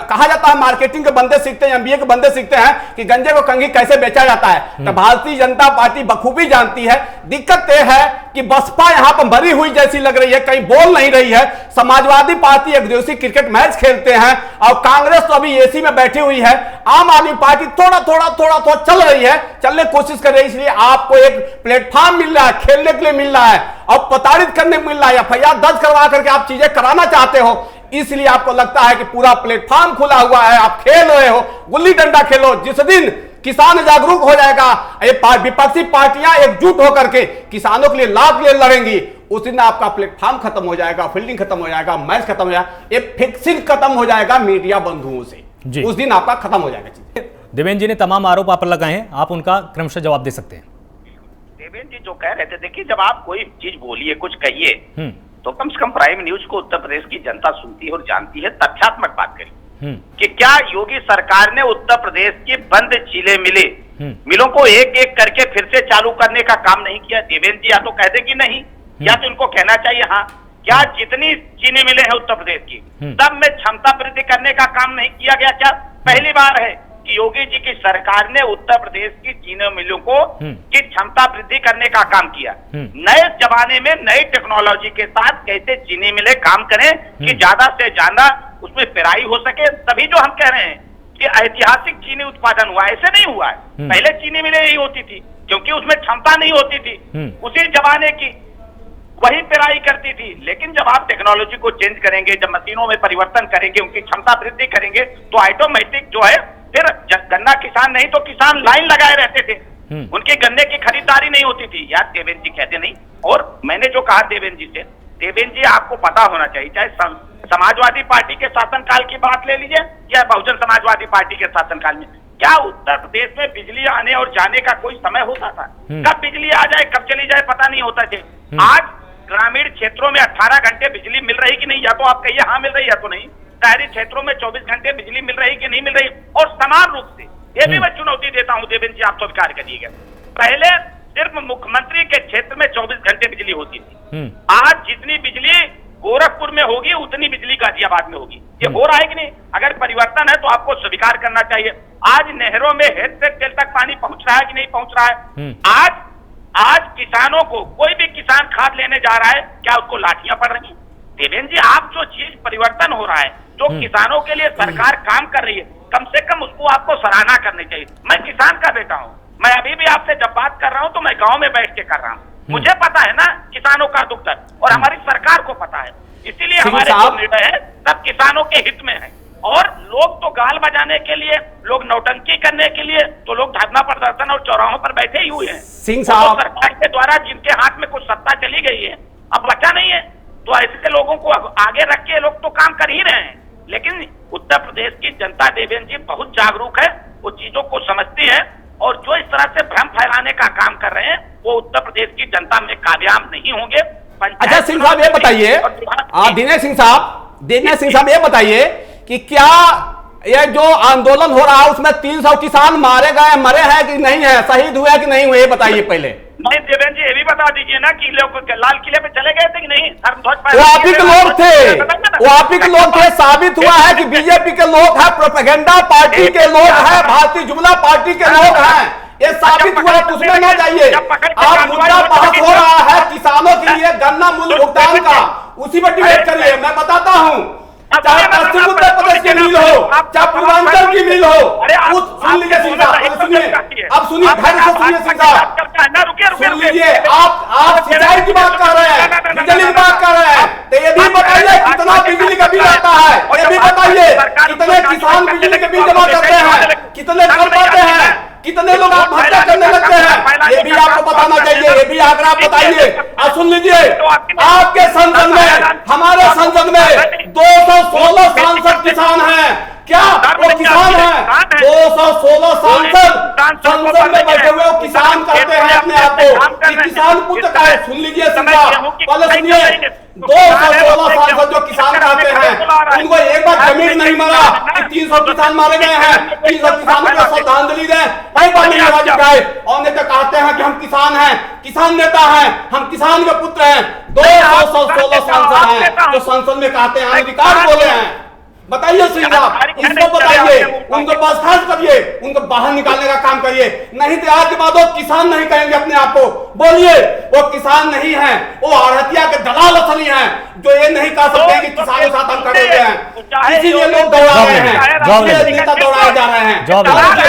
कहा जाता है, मार्केटिंग के बंदे सीखते हैं, एमबीए के बंदे सीखते हैं कि गंजे को कंघी कैसे बेचा जाता है। तो भारतीय जनता पार्टी बखूबी जानती है। दिक्कत यह है कि बसपा यहां पर मरी हुई जैसी लग रही है, कहीं बोल नहीं रही है। समाजवादी पार्टी एक दिवसीय क्रिकेट मैच खेलते हैं और कांग्रेस तो अभी एसी में बैठी हुई है। आम आदमी पार्टी थोड़ा चल रही है, चलने की कोशिश कर रही है। इसलिए आपको एक प्लेटफॉर्म मिल रहा है, खेलने के लिए मिल रहा है और प्रताड़ित करने को मिल रहा है। एफआईआर दर्ज करवा करके आप चीजें कराना चाहते हो, इसलिए आपको लगता है कि पूरा प्लेटफॉर्म खुला हुआ है, आप खेल रहे हो, गुल्ली डंडा खेलो। जिस दिन किसान जागरूक हो जाएगा, ये विपक्षी पार्टियां एकजुट होकर के किसानों के लिए लाभ के लिए लड़ेंगी, उस दिन आपका प्लेटफॉर्म खत्म हो जाएगा, फील्डिंग खत्म हो जाएगा, मैच खत्म हो जाएगा, ये फिक्सिंग खत्म हो जाएगा मीडिया बंधुओं से। उस दिन आपका खत्म हो जाएगा। देवेंद्र जी ने तमाम आरोप आप पर लगाए हैं, आप उनका क्रमशः जवाब दे सकते हैं। देवेंद्र जी जो कह रहे थे, देखिए जब आप कोई चीज बोलिए, कुछ कहिए, तो कम से कम प्राइम न्यूज को उत्तर प्रदेश की जनता सुनती है और जानती है। तथ्यात्मक बात करिए कि क्या योगी सरकार ने उत्तर प्रदेश की बंद चीले मिलों को एक एक करके फिर से चालू करने का काम नहीं किया? देवेंद्र जी या तो कह दे कि नहीं, या तो इनको कहना चाहिए हाँ। क्या जितनी चीनी मिलें हैं उत्तर प्रदेश की, तब में क्षमता वृद्धि करने का काम नहीं किया गया? क्या पहली बार है कि योगी जी की सरकार ने उत्तर प्रदेश की चीनी मिलों को की क्षमता वृद्धि करने का काम किया। नए जमाने में नई टेक्नोलॉजी के साथ कैसे चीनी मिलें काम करें कि ज्यादा से ज्यादा उसमें पेराई हो सके। तभी जो हम कह रहे हैं कि ऐतिहासिक चीनी उत्पादन हुआ, ऐसे नहीं हुआ है। पहले चीनी मिलें यही होती थी क्योंकि उसमें क्षमता नहीं होती थी, उसी जमाने की वही पेराई करती थी। लेकिन जब आप टेक्नोलॉजी को चेंज करेंगे, जब मशीनों में परिवर्तन करेंगे, उनकी क्षमता वृद्धि करेंगे, तो ऑटोमेटिक जो है फिर गन्ना किसान नहीं तो किसान लाइन लगाए रहते थे, उनके गन्ने की खरीदारी नहीं होती थी। यार देवेंद्र जी कहते नहीं। और मैंने जो कहा देवेंद्र जी से, देवेंद्र जी आपको पता होना चाहिए, चाहे समाजवादी पार्टी के शासनकाल की बात ले लीजिए या बहुजन समाजवादी पार्टी के शासनकाल में, क्या उत्तर प्रदेश में बिजली आने और जाने का कोई समय होता था? कब बिजली आ जाए कब चली जाए पता नहीं होता थे। आज ग्रामीण क्षेत्रों में 18 घंटे बिजली मिल रही कि नहीं? या तो आप कहिए हाँ मिल रही है तो नहीं। शहरी क्षेत्रों में 24 घंटे बिजली मिल रही कि नहीं मिल रही? और समान रूप से ये भी मैं चुनौती देता हूँ देवेंद्र जी, आप स्वीकार करिएगा, पहले सिर्फ मुख्यमंत्री के क्षेत्र में 24 घंटे बिजली होती थी। आज जितनी बिजली गोरखपुर में होगी उतनी बिजली गाजियाबाद में होगी। ये हो रहा है कि नहीं? अगर परिवर्तन है तो आपको स्वीकार करना चाहिए। आज नहरों में हेड से टेल तक पानी पहुंच रहा है कि नहीं पहुंच रहा है? आज किसानों को, कोई भी किसान खाद लेने जा रहा है, क्या उसको लाठियां पड़ रही हैं? देवेंद्र जी, आप जो चीज परिवर्तन हो रहा है, जो किसानों के लिए सरकार काम कर रही है, कम से कम उसको आपको सराहना करनी चाहिए। मैं किसान का बेटा हूँ, मैं अभी भी आपसे जब बात कर रहा हूँ तो मैं गांव में बैठ के कर रहा हूँ। मुझे पता है ना किसानों का दुख दर्द, और हमारी सरकार को पता है। इसीलिए हमारे जो निर्णय है सब किसानों के हित में है। और लोग तो गाल बजाने के लिए, लोग नौटंकी करने के लिए तो लोग धरना प्रदर्शन और चौराहों पर बैठे ही हुए हैं। सिंह साहब, तो सरकार के द्वारा जिनके हाथ में कुछ सत्ता चली गई है, अब बचा नहीं है, तो ऐसे लोगों को आगे रख के लोग तो काम कर ही रहे हैं। लेकिन उत्तर प्रदेश की जनता देवेंद्र जी बहुत जागरूक है, वो चीजों को समझती है, और जो इस तरह से भ्रम फैलाने का काम कर रहे हैं वो उत्तर प्रदेश की जनता में कामयाब नहीं होंगे। अच्छा सिंह साहब ये बताइए, दिनेश सिंह साहब ये बताइए कि क्या ये जो आंदोलन हो रहा है उसमें 300 किसान मारे गए, मरे हैं कि नहीं है, शहीद हुए कि नहीं हुए, ये बताइए पहले। नहीं देवेंद्र जी, ये भी बता दीजिए ना कि लोग लाल किले पे चले गए थे कि नहीं? वो आप ही के लोग थे, वो आप ही के लोग थे। साबित हुआ है कि बीजेपी के लोग हैं, प्रोपेगेंडा पार्टी के लोग हैं, भारतीय जुमला पार्टी के लोग हैं, ये साबित हुआ है। उसमें ना जाइए, आप मुद्दा बहस हो रहा है किसानों के लिए गन्ना मूल्य भुगतान का, उसी पर डिबेट करिए। मैं बताता हूँ, चाहे पश्चिम उत्तर प्रदेश की मिल हो, चाहे पूर्वांचल की मिल हो, सुन लीजिए सिंह साहब, सुनिए, अब सुनिए, धैर्य से सुनिए सिंह साहब, सुन लीजिए। आप सिंचाई की बात कर रहे हैं, बिजली की बात कर रहे हैं, तो ये भी बताइए कितना बिजली का बिल आता है, ये भी बताइए कितने किसान बिजली के बिल जमा करते हैं, कितने कर पाते हैं, कितने लोग आत्महत्या करने लगते हैं, ये भी आपको बताना चाहिए, ये भी आंकड़ा आप बताइए। अब सुन लीजिए, आपके संसद में, हमारे संसद में 216 सांसद किसान हैं। क्या वो किसान हैं? 216 सांसद संसद में बैठे हुए वो किसान कहते हैं अपने आप को, किसान पुत्र का है। सुन लीजिए सिंह, पहले सुनिए, 216 सांसद जो किसान कहते हैं, उनको एक बार जमीन नहीं मिला कि 300 किसान मारे गए हैं, 300 किसानों को श्रद्धांजलि दें, एक बार नहीं आवाज उठाए। और नेता कहते हैं कि हम किसान हैं, किसान नेता हैं, हम किसान के पुत्र हैं। 216 सांसद हैं जो संसद में कहते हैं, अधिकार बोले हैं। बताइए सिंह साहब, इसको बताइए, उनको बर्खास्त करिए, उनको बाहर निकालने का काम करिए, नहीं तो आज के बाद वो किसान नहीं कहेंगे अपने आप को। बोलिए, वो किसान नहीं है, वो आढ़तिया के दलाल असली हैं, जो ये नहीं कह सकते कि किसानों के साथ हम खड़े हुए हैं। इसीलिए लोग दौड़ा रहे हैं, नेता दौड़ाए जा रहे हैं।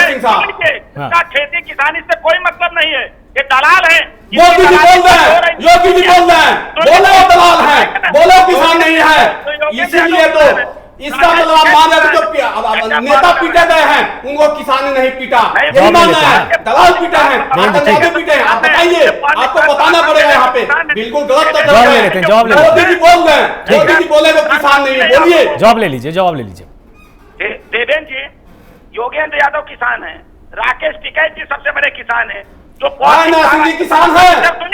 सिंह साहब, खेती किसानी से कोई मतलब नहीं है, ये दलाल है। योगी जी बोल रहे हैं, योगी जी बोल रहे हैं, बोले वो दलाल है, बोले किसान नहीं है। इसीलिए तो इसका मतलब आप मान रहे जो नेता पीटे गए हैं उनको किसान ने नहीं पीटा, यही मानना है, दलाल पीटे हैं, आतंकवादी पीटे हैं। आप बताइए, आपको बताना पड़ेगा यहाँ पे, बिल्कुल गलत कर रहे हैं। मोदी जी बोल रहे हैं, मोदी जी बोले वो किसान नहीं है। बोलिए, जवाब ले लीजिए, जवाब ले लीजिए। देवेंद्र जी, योगेंद्र यादव किसान है, राकेश टिकैत जी सबसे बड़े किसान है, जो राजनाथ सिंह जी किसान है।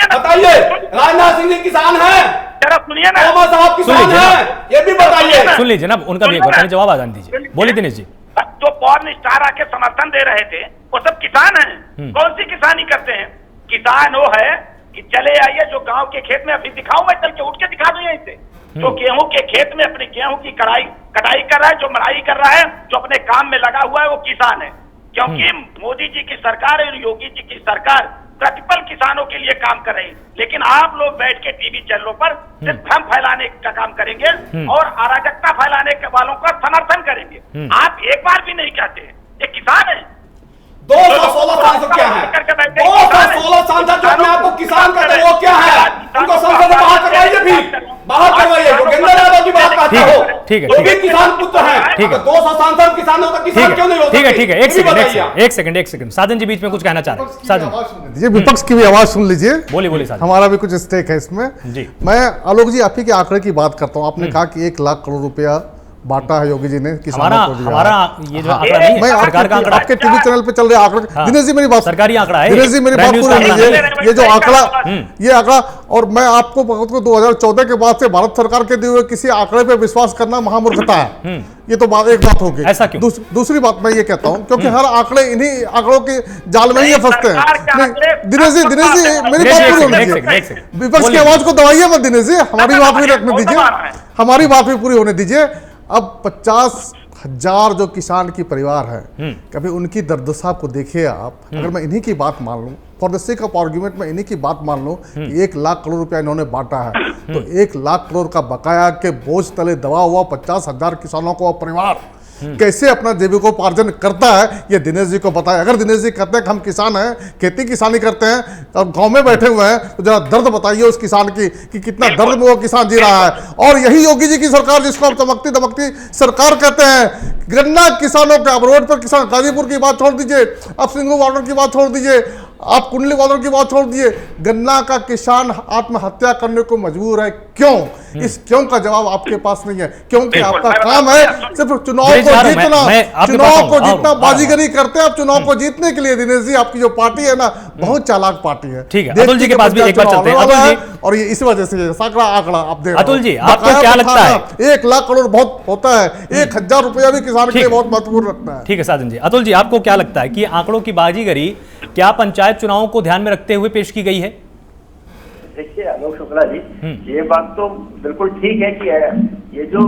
बताइए, राजनाथ सिंह जी किसान है, सुनिए ना, साहब किसान है, ये भी बताइए। सुन लीजिए ना, उनका भी एक बार जवाब आ जाने दीजिए। बोलिए दिनेश जी। जो पॉर्न स्टार आके समर्थन दे रहे थे वो सब किसान हैं। कौन सी किसानी करते हैं? किसान वो है कि चले आइए, जो गांव के खेत में, अभी दिखाऊं मैं, चल के उठ के दिखा दूं यहीं से, जो गेहूं के खेत में अपने गेहूं की कटाई कर रहा है, जो मड़ाई कर रहा है, जो अपने काम में लगा हुआ है, वो किसान है। क्योंकि मोदी जी की सरकार और योगी जी की सरकार प्रतिपल किसानों के लिए काम कर रही है, लेकिन आप लोग बैठ के टीवी चैनलों पर सिर्फ भ्रम फैलाने का काम करेंगे और अराजकता फैलाने के वालों का समर्थन करेंगे। आप एक बार भी नहीं कहते ये किसान है। 216 सांसद क्या है? 216 सांसद जो अपने आपको किसान कहते हैं वो क्या है? उनको संसद से बाहर करवाइए, भी बाहर करवाइए। योगेंद्र यादव की बात करते हो, वो भी किसान पुत्र हैं। ठीक है। 200 सांसद किसानों का किसान क्यों नहीं हो सकते? ठीक है, एक सेकंड साजन जी बीच में कुछ कहना चाह रहे हैं। साजन, विपक्ष की भी आवाज सुन लीजिए। बोलिए साजन। हमारा भी कुछ स्टेक है इसमें जी। मैं आलोक जी आप ही के आंकड़े की बात करता हूँ। आपने कहा कि 1 लाख करोड़ रुपया बांटा है योगी जी ने किसानों को दिया। हमारा ये जो आंकड़ा नहीं है, सरकार का आंकड़ा। आपके टीवी चैनल पे चल रहे आंकड़े। दिनेश जी मेरी बात, सरकारी आंकड़ा है। दिनेश जी मेरी बात पूरी लीजिए। ये जो आंकड़ा, ये आंकड़ा, और मैं आपको 2014 के बाद से भारत सरकार के दिए हुए किसी आंकड़े पे विश्वास करना महामूर्खता है। ये तो एक बात होगी। ऐसा क्यों? दूसरी बात मैं ये कहता हूँ क्योंकि हर आंकड़े इन्हीं आंकड़ों के जाल में ही फंसते हैं। दिनेश जी मेरी बात पूरी होने दीजिए। विपक्ष की आवाज को दबाइए मत दिनेश जी, हमारी बात भी रखने दीजिए, हमारी बात भी पूरी होने दीजिए। अब 50,000 जो किसान की परिवार है, कभी उनकी दुर्दशा को देखिए आप। अगर मैं इन्हीं की बात मान लूं, for the sake of argument मैं इन्हीं की बात मान लूं कि 1 लाख करोड़ रुपया इन्होंने बांटा है, तो 1 लाख करोड़ का बकाया के बोझ तले दबा हुआ 50,000 किसानों को परिवार कैसे अपना जीविकोपार्जन करता है, ये दिनेश जी को बताए। अगर दिनेश जी कहते हैं कि हम किसान हैं, खेती किसानी करते हैं, तो गांव में बैठे हुए हैं, तो जरा दर्द बताइए उस किसान की कि कितना दर्द में वो किसान जी रहा है। और यही योगी जी की सरकार, जिसको आप चमकती दमकती सरकार कहते हैं, गन्ना किसानों के, अब रोड पर किसान, गाजीपुर की बात छोड़ दीजिए, अब सिंगू बॉर्डर की बात छोड़ दीजिए, आप कुंडली बॉर्डर की बात छोड़ दीजिए, गन्ना का किसान आत्महत्या करने को मजबूर है। क्यों? इस क्यों का जवाब आपके पास नहीं है, क्योंकि आपका काम है सिर्फ चुनाव को जीतना, चुनाव को जीतना, बाजीगरी करते हैं आप चुनाव को जीतने के लिए। दिनेश जी आपकी जो पार्टी है ना, बहुत चालाक पार्टी है। ठीक है, अतुल जी के पास भी एक बार चलते हैं। अतुल जी, और ये इस वजह से आंकड़ा आप देख, अतुल जी आपको क्या लगता है? 1 लाख करोड़ बहुत होता है, 1,000 रुपया भी किसान के लिए बहुत महत्वपूर्ण रखता है। ठीक है साजन जी। अतुल जी आपको क्या लगता है कि आंकड़ों की बाजीगरी क्या पंचायत चुनावों को ध्यान में रखते हुए पेश की गई है? देखिए आलोक शुक्ला जी, ये बात तो बिल्कुल ठीक है कि ये जो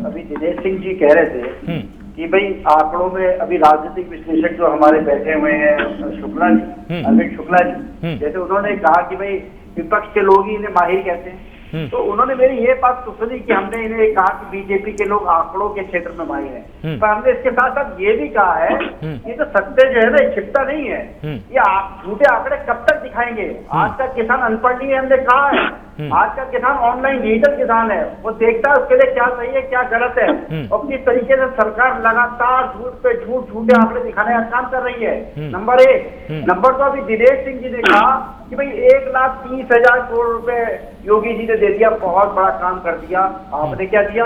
अभी दिनेश सिंह जी कह रहे थे कि भाई आंकड़ों में अभी राजनीतिक विश्लेषक जो हमारे बैठे हुए हैं शुक्ला जी, अमित शुक्ला जी, जैसे उन्होंने कहा कि भाई विपक्ष के लोग ही इन्हें माहिर कहते हैं, तो उन्होंने मेरी ये बात तो सुनी कि हमने इन्हें कहा कि बीजेपी के लोग आंकड़ों के क्षेत्र में माहिर हैं, पर हमने इसके साथ साथ ये भी कहा है कि तो सत्य जो है ना छिपता नहीं है, ये झूठे आंकड़े कब तक दिखाएंगे। आज का किसान अनपढ़ नहीं है, हमने कहा है, आज का किसान ऑनलाइन डिजिटल किसान है, वो देखता है उसके लिए क्या सही है क्या गलत है, और किस तरीके से सरकार लगातार झूठ पे झूठ, झूठे आंकड़े दिखाने का काम कर रही है। नंबर 1। नंबर 2, अभी दिनेश सिंह जी ने कहा कि भाई 1,30,000 करोड़ रुपए योगी जी ने दे दिया, बहुत बड़ा काम कर दिया। आपने क्या दिया?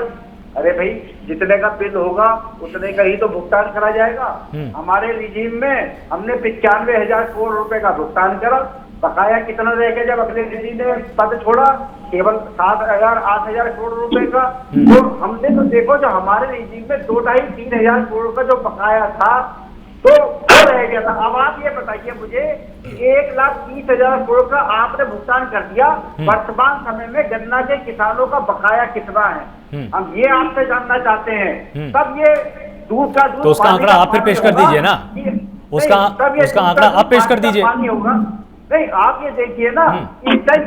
अरे भाई जितने का बिल होगा उतने का ही तो भुगतान करा जाएगा। हमारे रिजीम में हमने 95,000 करोड़ रुपए का भुगतान करा, बकाया कितना रह गया जब अगले रिजीम ने पद छोड़ा? केवल 7,000 8,000 करोड़ रुपए का। तो हमने तो देखो जो हमारे रिजीम में 2,500-3,000 करोड़ का जो बकाया था तो वो रह गया था। अब आप ये बताइए मुझे, 1,30,000 करोड़ का आपने भुगतान कर दिया, वर्तमान समय में गन्ना के किसानों का बकाया कितना है, हम ये आपसे जानना चाहते हैं। तब ये दूध का दूध, तो उसका आंकड़ा आप फिर पेश कर दीजिए ना, उसका आंकड़ा आप पेश कर दीजिए। पानी होगा नहीं, आप ये देखिए ना, इस टाइम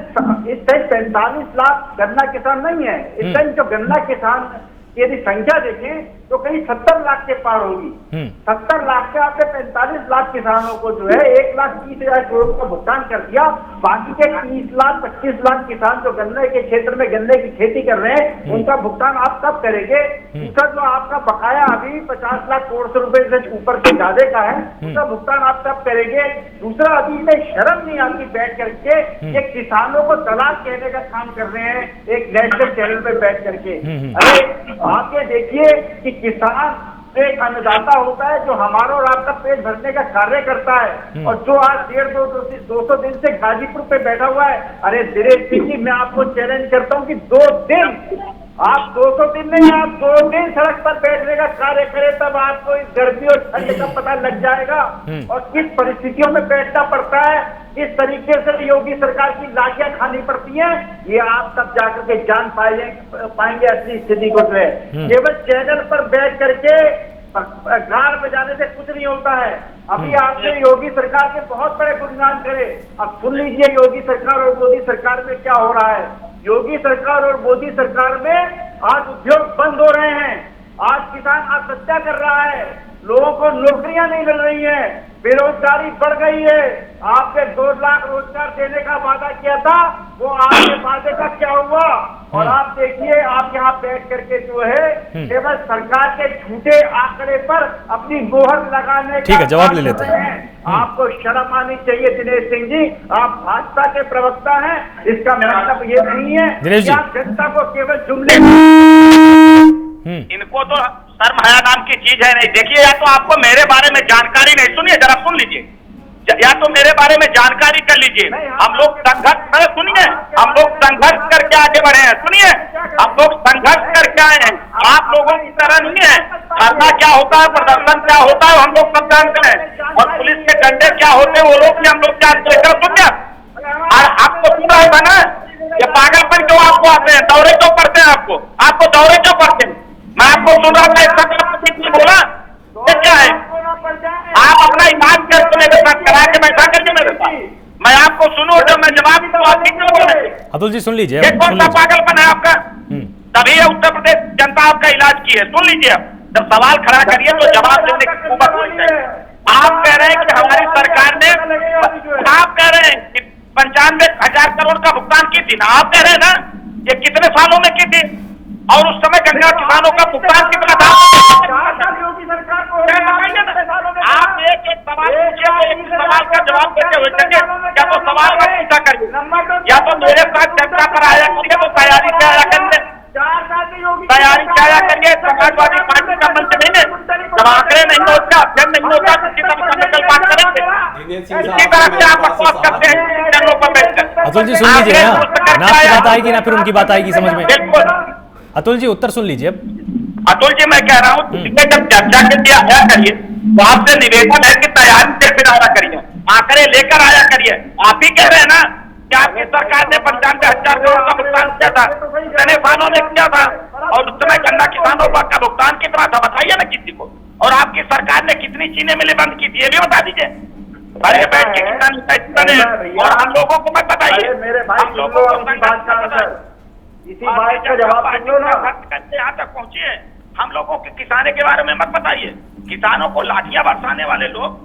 45 लाख गन्ना किसान नहीं है। इस टाइम जो गन्ना किसान यदि संख्या देखें तो कहीं 70 लाख के पार होगी। 70 लाख से आपने 45 लाख किसानों को जो है 1,30,000 करोड़ का भुगतान कर दिया। बाकी के 30 लाख 25 लाख किसान जो गन्ने के क्षेत्र में गन्ने की खेती कर रहे हैं, उनका भुगतान आप कब करेंगे? दूसरा जो आपका बकाया अभी 50 लाख करोड़ रुपए से ऊपर से ज्यादा का है, उसका भुगतान आप कब करेंगे? दूसरा, अभी में शर्म नहीं आती बैठ करके ये किसानों को तलाक कहने का काम कर रहे हैं एक नेशनल चैनल पे बैठ करके। अरे आप ये देखिए कि किसान एक अन्नदाता होता है जो हमारा और आपका पेट भरने का कार्य करता है, और जो आज 200 दिन से गाजीपुर पे बैठा हुआ है। अरे दिनेश सिंह जी, मैं आपको चैलेंज करता हूं कि 2 दिन, आप 200 दिन नहीं, आप 2 दिन सड़क पर बैठने का कार्य करें, तब आपको इस गर्मी और ठंड का पता लग जाएगा और किस परिस्थितियों में बैठना पड़ता है, किस तरीके से योगी सरकार की लाठियां खानी पड़ती हैं, ये आप तब जाकर के जान पाएंगे असली स्थिति को। जो है केवल चैनल पर बैठ करके गाड़ बजाने से कुछ नहीं होता है। अभी आपने योगी सरकार के बहुत बड़े गुणगान करे, अब सुन लीजिए योगी सरकार और मोदी सरकार में क्या हो रहा है। योगी सरकार और मोदी सरकार में आज उद्योग बंद हो रहे हैं, आज किसान आत्महत्या कर रहा है, लोगों को नौकरियां नहीं मिल रही हैं, बेरोजगारी बढ़ गई है। आपने 2 लाख रोजगार देने का वादा किया था, वो आपके वादे का क्या हुआ? और आप देखिए, आप यहाँ बैठ करके जो है केवल सरकार के झूठे आंकड़े पर अपनी मोहर लगाने ठीक है, जवाब ले लेते हैं। आपको शर्म आनी चाहिए दिनेश सिंह जी, आप भाजपा के प्रवक्ता हैं, इसका मतलब ये नहीं है कि आप जनता को केवल जुमले। इनको तो शर्म हया नाम की चीज है नहीं। देखिए, या तो आपको मेरे बारे में जानकारी नहीं, सुनिए जरा, सुन लीजिए, या तो मेरे बारे में जानकारी कर लीजिए। हम लोग संघर्ष, सुनिए, हम लोग संघर्ष करके आगे बढ़े हैं, सुनिए, हम लोग संघर्ष करके आए हैं, आप लोगों की तरह नहीं है। धरना क्या होता है, प्रदर्शन क्या होता है, हम लोग सब जानते हैं, और पुलिस के डंडे क्या होते हैं वो लोग भी हम लोग जानते हैं। सुनिए, और आपको सुन रहे थे ना, ये पागलपन क्यों आपको आते हैं, दौरे क्यों पड़ते हैं, आपको दौरे क्यों पड़ते हैं? मैं आपको सुन रहा था, इसका बोला क्या है, आप अपना इलाज करके मेरे साथ करा के बैठा करके मेरे साथ, मैं आपको सुनूं जब मैं जवाब दूं, आप ठीक नहीं बोले। अतुल जी सुन लीजिए, ये कौन सा पागलपन है आपका? तभी उत्तर प्रदेश जनता आपका इलाज की है। सुन लीजिए, जब सवाल खड़ा करिए तो जवाब देने की नौबत होनी चाहिए। आप कह रहे हैं कि हमारी सरकार ने, आप कह रहे हैं कि 95,000 करोड़ का भुगतान की थी ना, आप कह रहे हैं ना, ये कितने सालों में की थी, और उस समय गंगा किसानों का भुगतान कितना था? आप एक सवाल पूछिए, एक सवाल का जवाब देते हुए चलिए, या तो सवाल का पूछा करिए, या तो मेरे साथ चर्चा पर आया करिए, तो तैयारी से आया करिए, तैयारी से आया करिए। समाजवादी पार्टी का मंच नहीं है, जब आंकड़े नहीं होता, अध्ययन नहीं होता, किसी तरह से निकल बात करेंगे, इसी तरह से आप बकवास करते हैं चैनलों पर बैठकर। अतुल जी सुन लीजिए ना, आपकी बात आएगी ना, फिर उनकी बात आएगी समझ में। बिल्कुल अतुल जी उत्तर सुन लीजिए। अतुल जी, मैं कह रहा हूँ जब चर्चा के लिए आया करिए, तो आपसे निवेदन है कि तैयारी से फिर आया करिए, आंकड़े लेकर आया करिए। आप ही कह रहे हैं ना कि आपकी सरकार ने 95,000 करोड़ का भुगतान किया था, कितने सालों में किया था, और उस समय गन्ना किसानों का भुगतान कितना था, बताइए ना किसी को। और आपकी सरकार ने कितनी चीनी मिलें बंद की थी, ये भी बता दीजिए। अरे बैठ के किसान बने, और हम लोगों को मत बताइए, हम लोगों को इसी बात का जवाब दो ना। यहाँ तक पहुंची है, हम लोगों के किसानों के बारे में मत बताइए। किसानों को लाठियां बरसाने वाले लोग,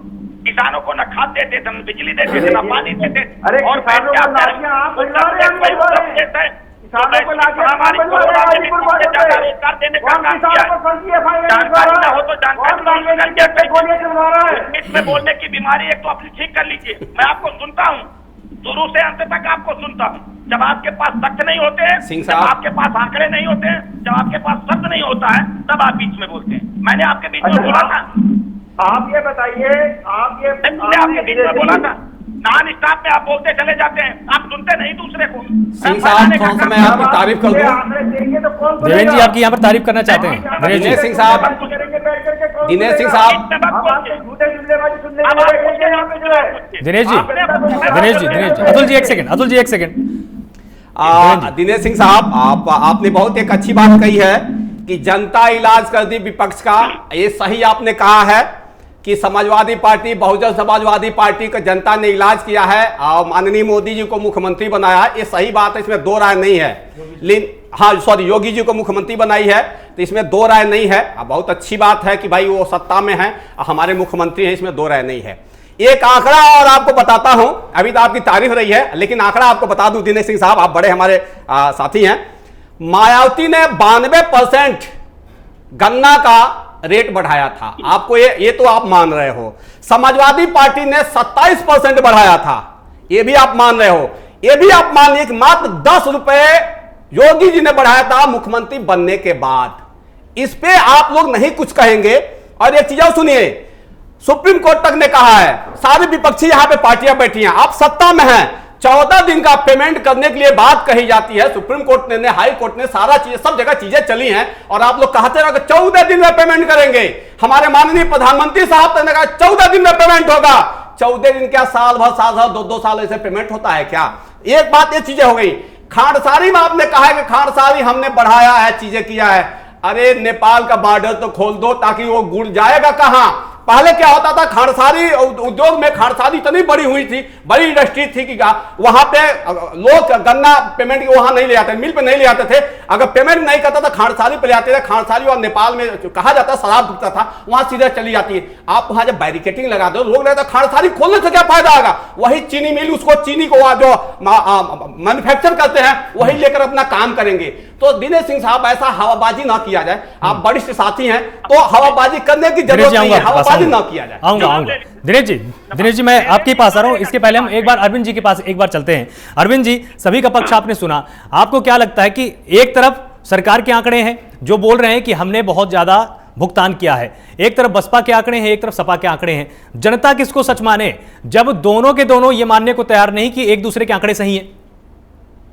किसानों को न खाद देते थे, न बिजली देते थे, न पानी देते, अरे और रोजगार देने का काम किया। जानकारी न हो तो जानकारी में बोलने की बीमारी एक तो अपनी ठीक कर लीजिए। मैं आपको सुनता हूँ, शुरू से अंत तक आपको सुनता हूँ। जब आपके पास तथ्य नहीं होते हैं, जब आपके पास आंकड़े नहीं होते हैं, जब आपके पास शब्द नहीं होता है, तब आप बीच में बोलते हैं। मैंने आपके बीच में बोला था, आप ये बताइए, आपके बीच में बोला था, नॉन स्टॉप में आप बोलते चले जाते हैं, आप सुनते नहीं दूसरे को। सिंह साहब, थोड़ा सा मैं आपकी तारीफ कर दूं। देवेंद्र जी आपकी यहाँ पर तारिफ करना चाहते हैं। दिनेश सिंह साहब, दिनेश सिंह साहब, दिनेश जी, अतुल जी एक सेकंड। दिनेश सिंह साहब, आपने बहुत एक अच्छी बात कही है कि जनता इलाज कर दी विपक्ष का। ये सही आपने कहा है कि समाजवादी पार्टी, बहुजन समाजवादी पार्टी का जनता ने इलाज किया है और माननीय मोदी जी को मुख्यमंत्री बनाया है। ये सही बात है, इसमें दो राय नहीं है। हाँ सॉरी, योगी जी को मुख्यमंत्री बनाई है, तो इसमें दो राय नहीं है। बहुत अच्छी बात है कि भाई वो सत्ता में है, हमारे मुख्यमंत्री हैं, इसमें दो राय नहीं है। एक आंकड़ा और आपको बताता हूं, अभी तो आपकी तारीफ रही है, लेकिन आंकड़ा आपको बता दूं दिनेश सिंह साहब, आप बड़े हमारे साथी हैं। मायावती ने 92% गन्ना का रेट बढ़ाया था, आपको ये तो आप मान रहे हो। समाजवादी पार्टी ने 27% बढ़ाया था, ये भी आप मान रहे हो। ये भी आप मानिए कि मात्र 10 रुपए योगी जी ने बढ़ाया था मुख्यमंत्री बनने के बाद। इस पे आप लोग नहीं कुछ कहेंगे। और एक चीज और सुनिए, सुप्रीम कोर्ट तक ने कहा है, सारी विपक्षी यहां पे पार्टियां बैठी हैं, आप सत्ता में हैं, 14 दिन का पेमेंट करने के लिए बात कही जाती है। सुप्रीम कोर्ट ने, हाई कोर्ट ने, सारा चीज, सब जगह चीजें चली हैं, और आप लोग कहते रहो कि 14 दिन में पेमेंट करेंगे। हमारे माननीय प्रधानमंत्री साहब ने कहा 14 दिन में पेमेंट होगा। 14 दिन क्या, साल भर, साल 2-2 साल ऐसे पेमेंट होता है क्या? एक बात, ये चीजें हो गई। खांडसारी में आपने कहा है कि खांडसारी हमने बढ़ाया है, चीजें किया है। अरे नेपाल का बॉर्डर तो खोल दो, ताकि वो गुड़ जाएगा कहां। पहले क्या होता था, खांडसारी उद्योग में खांडसारी इतनी बड़ी हुई थी, बड़ी इंडस्ट्री थी कि वहां पे लोग गन्ना पेमेंट वहां नहीं ले आते, मिल पे नहीं ले आते थे। अगर पेमेंट नहीं करता था खांडसारी पे ले आते थे। खांडसारी और नेपाल में कहा जाता शराब बिकता था, वहां सीधे चली जाती है। आप वहां जब बैरिकेटिंग लगा दो, लोग लगता खांडसारी खोलने से क्या फायदा होगा। वही चीनी मिल, उसको चीनी को जो मैन्युफैक्चर करते हैं वही लेकर अपना काम करेंगे। तो दिनेश सिंह साहब, ऐसा हवाबाजी ना किया जाए। आप वरिष्ठ साथी हैं, तो हवाबाजी करने की जरूरत नहीं है, हवाबाजी ना किया जाए। आऊंगा दिनेश जी मैं आपके पास आ रहा हूं। इसके पहले हम एक बार अरविंद जी के पास एक बार चलते हैं। अरविंद जी, सभी का पक्ष आपने सुना, आपको क्या लगता है कि एक तरफ सरकार के आंकड़े हैं जो बोल रहे हैं कि हमने बहुत ज्यादा भुगतान किया है, एक तरफ बसपा के आंकड़े हैं, एक तरफ सपा के आंकड़े हैं, जनता किसको सच माने जब दोनों के दोनों ये मानने को तैयार नहीं कि एक दूसरे के आंकड़े सही है?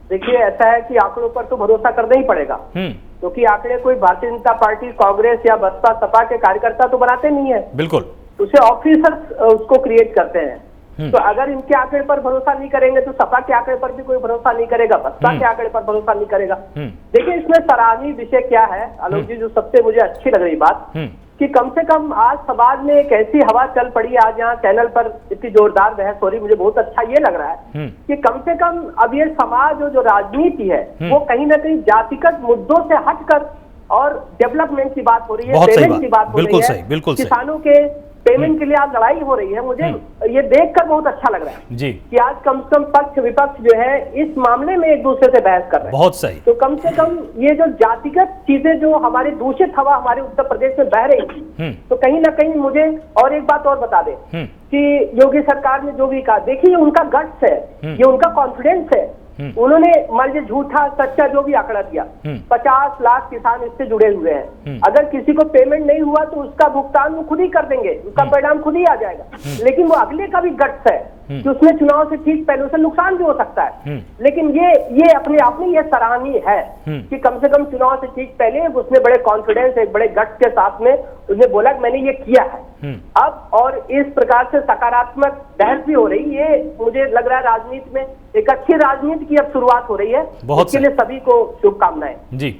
देखिए, ऐसा है कि आंकड़ों पर तो भरोसा करना ही पड़ेगा, क्योंकि आंकड़े कोई भारतीय जनता पार्टी, कांग्रेस या बसपा सपा के कार्यकर्ता तो बनाते नहीं है, बिल्कुल उसे ऑफिसर्स उसको क्रिएट करते हैं। तो अगर इनके आंकड़े पर भरोसा नहीं करेंगे तो सपा के आंकड़े पर भी कोई भरोसा नहीं करेगा, बसपा के आंकड़े पर भरोसा नहीं करेगा। देखिए, इसमें सराहनीय विषय क्या है आलोक जी, जो सबसे मुझे अच्छी लग रही बात कि कम से कम आज समाज में एक ऐसी हवा चल पड़ी, आज यहाँ चैनल पर इतनी जोरदार बहस हो रही, मुझे बहुत अच्छा ये लग रहा है कि कम से कम अब ये समाज और जो राजनीति है वो कहीं ना कहीं जातिगत मुद्दों से हटकर और डेवलपमेंट की बात हो रही है, पेमेंट की बात हो रही है, किसानों के पेमेंट के लिए आज लड़ाई हो रही है। मुझे ये देखकर बहुत अच्छा लग रहा है जी कि आज कम से कम पक्ष विपक्ष जो है इस मामले में एक दूसरे से बहस कर रहे हैं। बहुत सही। तो कम से कम ये जो जातिगत चीजें जो हमारी दूषित हवा हमारे उत्तर प्रदेश में बह रही थी, तो कहीं ना कहीं मुझे और एक बात और बता दे कि योगी सरकार ने जो भी कहा, देखिए उनका गट्स है, ये उनका कॉन्फिडेंस है। उन्होंने मान लीजिए झूठा सच्चा जो भी आंकड़ा दिया, 50 लाख किसान इससे जुड़े हुए हैं, अगर किसी को पेमेंट नहीं हुआ तो उसका भुगतान वो खुद ही कर देंगे, उसका परिणाम खुद ही आ जाएगा। लेकिन वो अगले का भी गट्स है कि उसमें चुनाव से ठीक पहले उसे नुकसान भी हो सकता है। लेकिन ये अपने आप में ये सराहनीय है कि कम से कम चुनाव से ठीक पहले उसने बड़े कॉन्फिडेंस, एक बड़े गट्स के साथ में उसने बोला कि मैंने ये किया है। अब और इस प्रकार से सकारात्मक बहस भी हो रही, ये मुझे लग रहा है राजनीति में एक अच्छी राजनीति की अब शुरुआत हो रही है। इसके लिए सभी को शुभकामनाएं जी।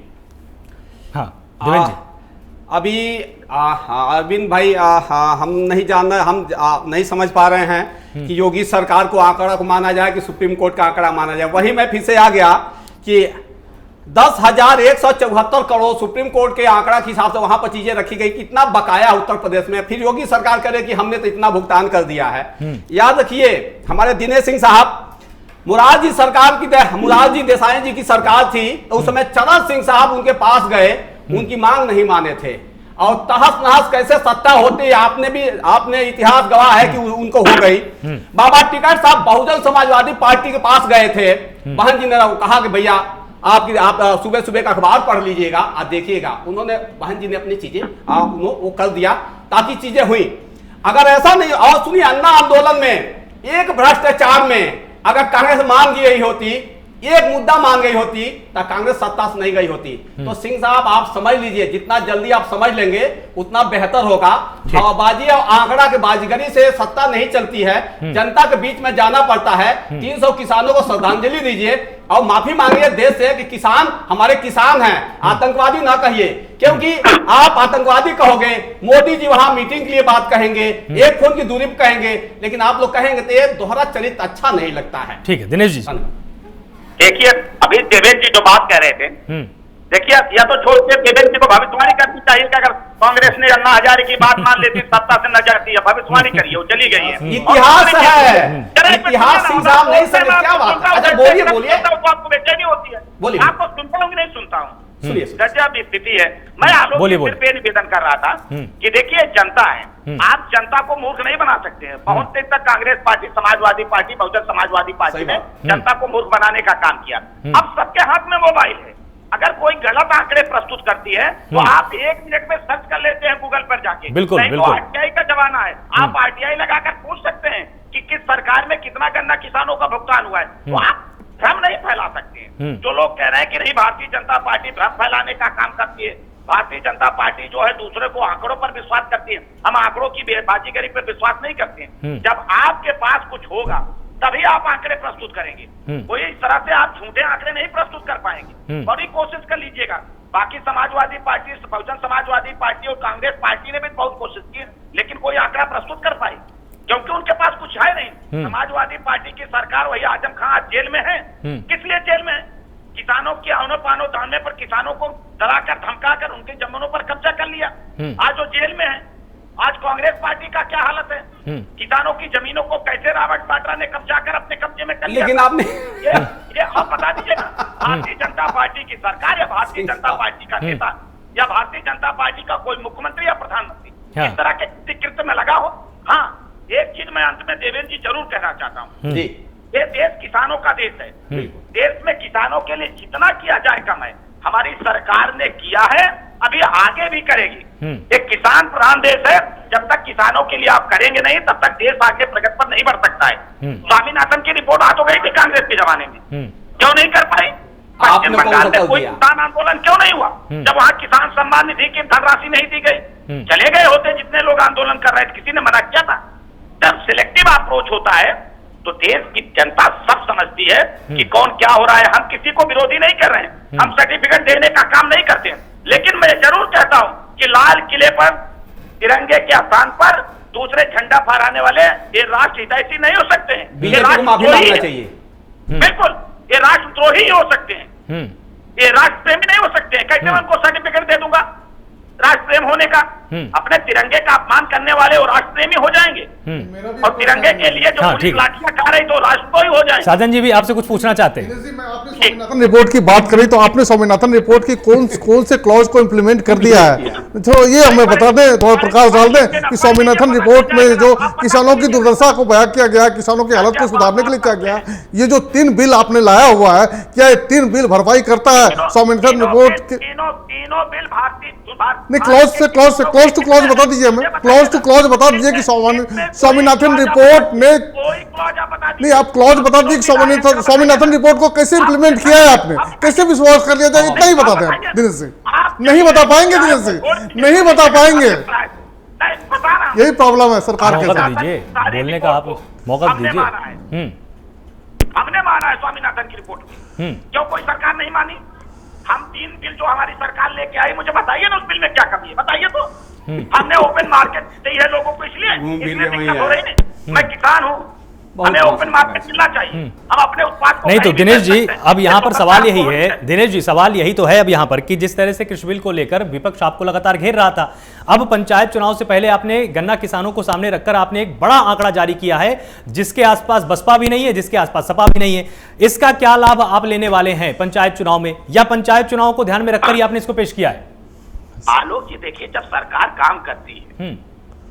हाँ देवेंद्र जी, अभी अरविंद भाई, हम नहीं जानना, हम नहीं समझ पा रहे हैं कि योगी सरकार को आंकड़ा को माना जाए कि सुप्रीम कोर्ट का आंकड़ा माना जाए। वही मैं फिर से आ गया कि 10,174 करोड़ सुप्रीम कोर्ट के आंकड़ा के हिसाब से वहां पर चीजें रखी गई, कितना बकाया उत्तर प्रदेश में। फिर योगी सरकार करे कि हमने तो इतना भुगतान कर दिया है। याद रखिए, हमारे दिनेश सिंह साहब, मुरारजी सरकार की, मुरारजी देसाई जी की सरकार थी, तो उस समय चरण सिंह साहब उनके पास गए, उनकी मांग नहीं माने थे, और तहस नहस कैसे सत्ता होती, आपने इतिहास गवाह है कि उनको हो गई। बाबा टिकैत साहब बहुजन समाजवादी पार्टी के पास गए थे, बहन जी ने कहा कि भैया आप सुबह सुबह का अखबार पढ़ लीजिएगा, आप देखिएगा। उन्होंने, बहन जी ने अपनी चीजें वो कर दिया ताकि चीजें हुई। अगर ऐसा नहीं, और सुनिए, अन्ना आंदोलन में एक भ्रष्टाचार में अगर कांग्रेस मान गई होती, एक मुद्दा मान गई होती, तो कांग्रेस सत्ता से नहीं गई होती। तो सिंह साहब, आप समझ लीजिए, जितना जल्दी आप समझ लेंगे उतना बेहतर होगा। हवाबाजी और आंकड़ा के बाजीगरी से सत्ता नहीं चलती है, जनता के बीच में जाना पड़ता है। 300 किसानों को श्रद्धांजलि दीजिए और माफी मांगिए देश से कि किसान हमारे किसान हैं, आतंकवादी ना कहिए। क्योंकि आप आतंकवादी कहोगे, मोदी जी वहां मीटिंग के लिए बात कहेंगे, एक खून की दूरी पर कहेंगे, लेकिन आप लोग कहेंगे तो ये दोहरा चरित्र अच्छा नहीं लगता है। ठीक है दिनेश जी। देखिए, अभी देवेंद्र जी जो बात कह रहे थे, देखिए, या तो छोड़ के देवेंद्र जी को भविष्यवाणी करनी चाहिए कि अगर कांग्रेस ने अन्ना हजारे की बात मान लेती, सत्ता से न जाती है, भविष्यवाणी करिए, वो चली गई है। इतिहास है, इतिहास सिंह साहब नहीं समझे, क्या बात है? अच्छा बोलिए बोलिए, आपको बेचैनी होती है, बोलिए। आपको सुनता हूँ कि नहीं सुनता हूँ, सुनिए। गजब स्थिति है। मैं आलोक सिर्फ पे निवेदन कर रहा था कि देखिए, जनता है, आप जनता को मूर्ख नहीं बना सकते हैं। बहुत देर तक Congress party, Samajwadi party, Bahujan Samajwadi party ने जनता को मूर्ख बनाने का काम किया। अब सबके हाथ में मोबाइल है, अगर कोई गलत आंकड़े प्रस्तुत करती है तो आप 1 मिनट में सर्च कर लेते हैं गूगल पर जाके। बिल्कुल, नहीं तो आरटीआई का जमाना है, आप आरटीआई लगाकर पूछ सकते हैं कि किस सरकार में कितना गन्ना किसानों का भुगतान हुआ है। तो आप भ्रम नहीं फैला सकते हैं। जो लोग कह रहे हैं कि नहीं, भारतीय जनता पार्टी भ्रम फैलाने का काम करती है, भारतीय जनता पार्टी जो है दूसरे को आंकड़ों पर विश्वास करती है, हम आंकड़ों की बाजीगरी पर विश्वास नहीं करते हैं। जब आपके पास कुछ होगा तभी आप आंकड़े प्रस्तुत करेंगे। कोई इस तरह से आप झूठे आंकड़े नहीं प्रस्तुत कर पाएंगे। बड़ी कोशिश कर लीजिएगा, बाकी समाजवादी पार्टी, बहुजन समाजवादी पार्टी और कांग्रेस पार्टी ने भी बहुत कोशिश की, लेकिन कोई आंकड़ा प्रस्तुत कर पाई, क्योंकि उनके पास कुछ है नहीं। समाजवादी पार्टी की सरकार, वही आजम खान आज जेल में है। किस लिए जेल में है? किसानों के आनो पानो दाने पर किसानों को डराकर धमकाकर उनके जमीनों पर कब्जा कर लिया। आज वो जेल में है। आज कांग्रेस पार्टी का क्या हालत है? किसानों की जमीनों को कैसे रॉबर्ट वाड्रा ने कब्जा कर अपने कब्जे में कर लिया। लेकिन आपने ये आप बता दीजिएगा, भारतीय जनता पार्टी की सरकार या भारतीय जनता पार्टी का नेता या भारतीय जनता पार्टी का कोई मुख्यमंत्री या प्रधानमंत्री इस तरह के किसी कृत्य में लगा हो? हाँ, एक चीज मैं अंत में देवेंद्र जी जरूर कहना चाहता हूँ, ये देश किसानों का देश है। देश में किसानों के लिए जितना किया जाए कम है। हमारी सरकार ने किया है, अभी आगे भी करेगी। एक किसान प्रधान देश है, जब तक किसानों के लिए आप करेंगे नहीं तब तक देश आगे प्रगति पर नहीं बढ़ सकता है। स्वामीनाथन की रिपोर्ट आ तो गई थी कांग्रेस के जमाने में, क्यों नहीं कर पाई? पश्चिम बंगाल में कोई किसान आंदोलन क्यों नहीं हुआ जब वहाँ किसान सम्मान निधि की धनराशि नहीं दी गई? चले गए होते जितने लोग आंदोलन कर रहे थे, किसी ने मना किया था? जब सिलेक्टिव अप्रोच होता है तो देश की जनता सब समझती है कि कौन क्या हो रहा है। हम किसी को विरोधी नहीं कर रहे हैं, हम सर्टिफिकेट देने का काम नहीं करते हैं, लेकिन मैं जरूर कहता हूं कि लाल किले पर तिरंगे के स्थान पर दूसरे झंडा फहराने वाले ये राष्ट्र हितैषी नहीं हो सकते हैं। ये राष्ट्रद्रोही चाहिए, बिल्कुल ये राष्ट्रद्रोही हो सकते हैं, ये राष्ट्र प्रेमी नहीं हो सकते हैं। कैसे मैं उनको सर्टिफिकेट दे दूंगा राष्ट्र प्रेम होने का? अपने तिरंगे का अपमान करने वाले और राष्ट्र प्रेमी हो जाएंगे, और तिरंगे के लिए जो पुलिस लाठियां खा रही तो राष्ट्रद्रोही हो जाएंगे। साजन जी भी आपसे कुछ पूछना चाहते हैं। आपने स्वामीनाथन रिपोर्ट की बात करी, तो आपने स्वामीनाथन रिपोर्ट की कौन से क्लॉज को इम्प्लीमेंट कर दिया है, तो ये हमें बता दें, थोड़ा प्रकाश डाल दें कि स्वामीनाथन रिपोर्ट में जो किसानों की दुर्दशा को बयां किया गया, किसानों की हालत को सुधारने के लिए किया गया, ये जो 3 बिल आपने लाया हुआ है, क्या ये 3 बिल भरपाई करता है स्वामीनाथन रिपोर्ट के? तीनों बिल भारतीय नहीं, क्लॉज टू क्लॉज बता दीजिए हमें, क्लॉज टू क्लॉज बता दीजिए कि स्वामीनाथन रिपोर्ट ने नहीं, आप क्लॉज बता दीजिए स्वामीनाथन रिपोर्ट को कैसे इंप्लीमेंट किया है आपने, कैसे विश्वास कर लिया जाए, इतना ही बता दें आप दिनेश जी। नहीं बता पाएंगे दिनेश जी, नहीं बता पाएंगे, यही प्रॉब्लम है सरकार के साथ। दीजिए बोलने का, आप मौका दीजिए। हमने माना है स्वामीनाथन की रिपोर्ट में, क्यों कोई सरकार नहीं मानी? हम 3 बिल जो हमारी सरकार लेके आई, मुझे बताइए ना उस बिल में क्या कमी है, बताइए तो। हमने ओपन मार्केट दी है लोगों को, इसलिए दिक्कत हो रही है। मैं किसान हूँ, हमें ओपन मार्केट मिलना चाहिए, हम अपने उत्पाद को नहीं। तो दिनेश जी, अब यहाँ पर सवाल यही है, दिनेश जी सवाल यही तो है अब यहाँ पर कि जिस तरह से कृषि बिल को लेकर विपक्ष आपको लगातार घेर रहा था, अब पंचायत चुनाव से पहले आपने गन्ना किसानों को सामने रखकर आपने एक बड़ा आंकड़ा जारी किया है, जिसके आसपास बसपा भी नहीं है, जिसके आसपास सपा भी नहीं है। इसका क्या लाभ आप लेने वाले हैं पंचायत चुनाव में, या पंचायत चुनाव को ध्यान में रखकर ही आपने इसको पेश किया है? आलोक जी देखिए, जब सरकार काम करती है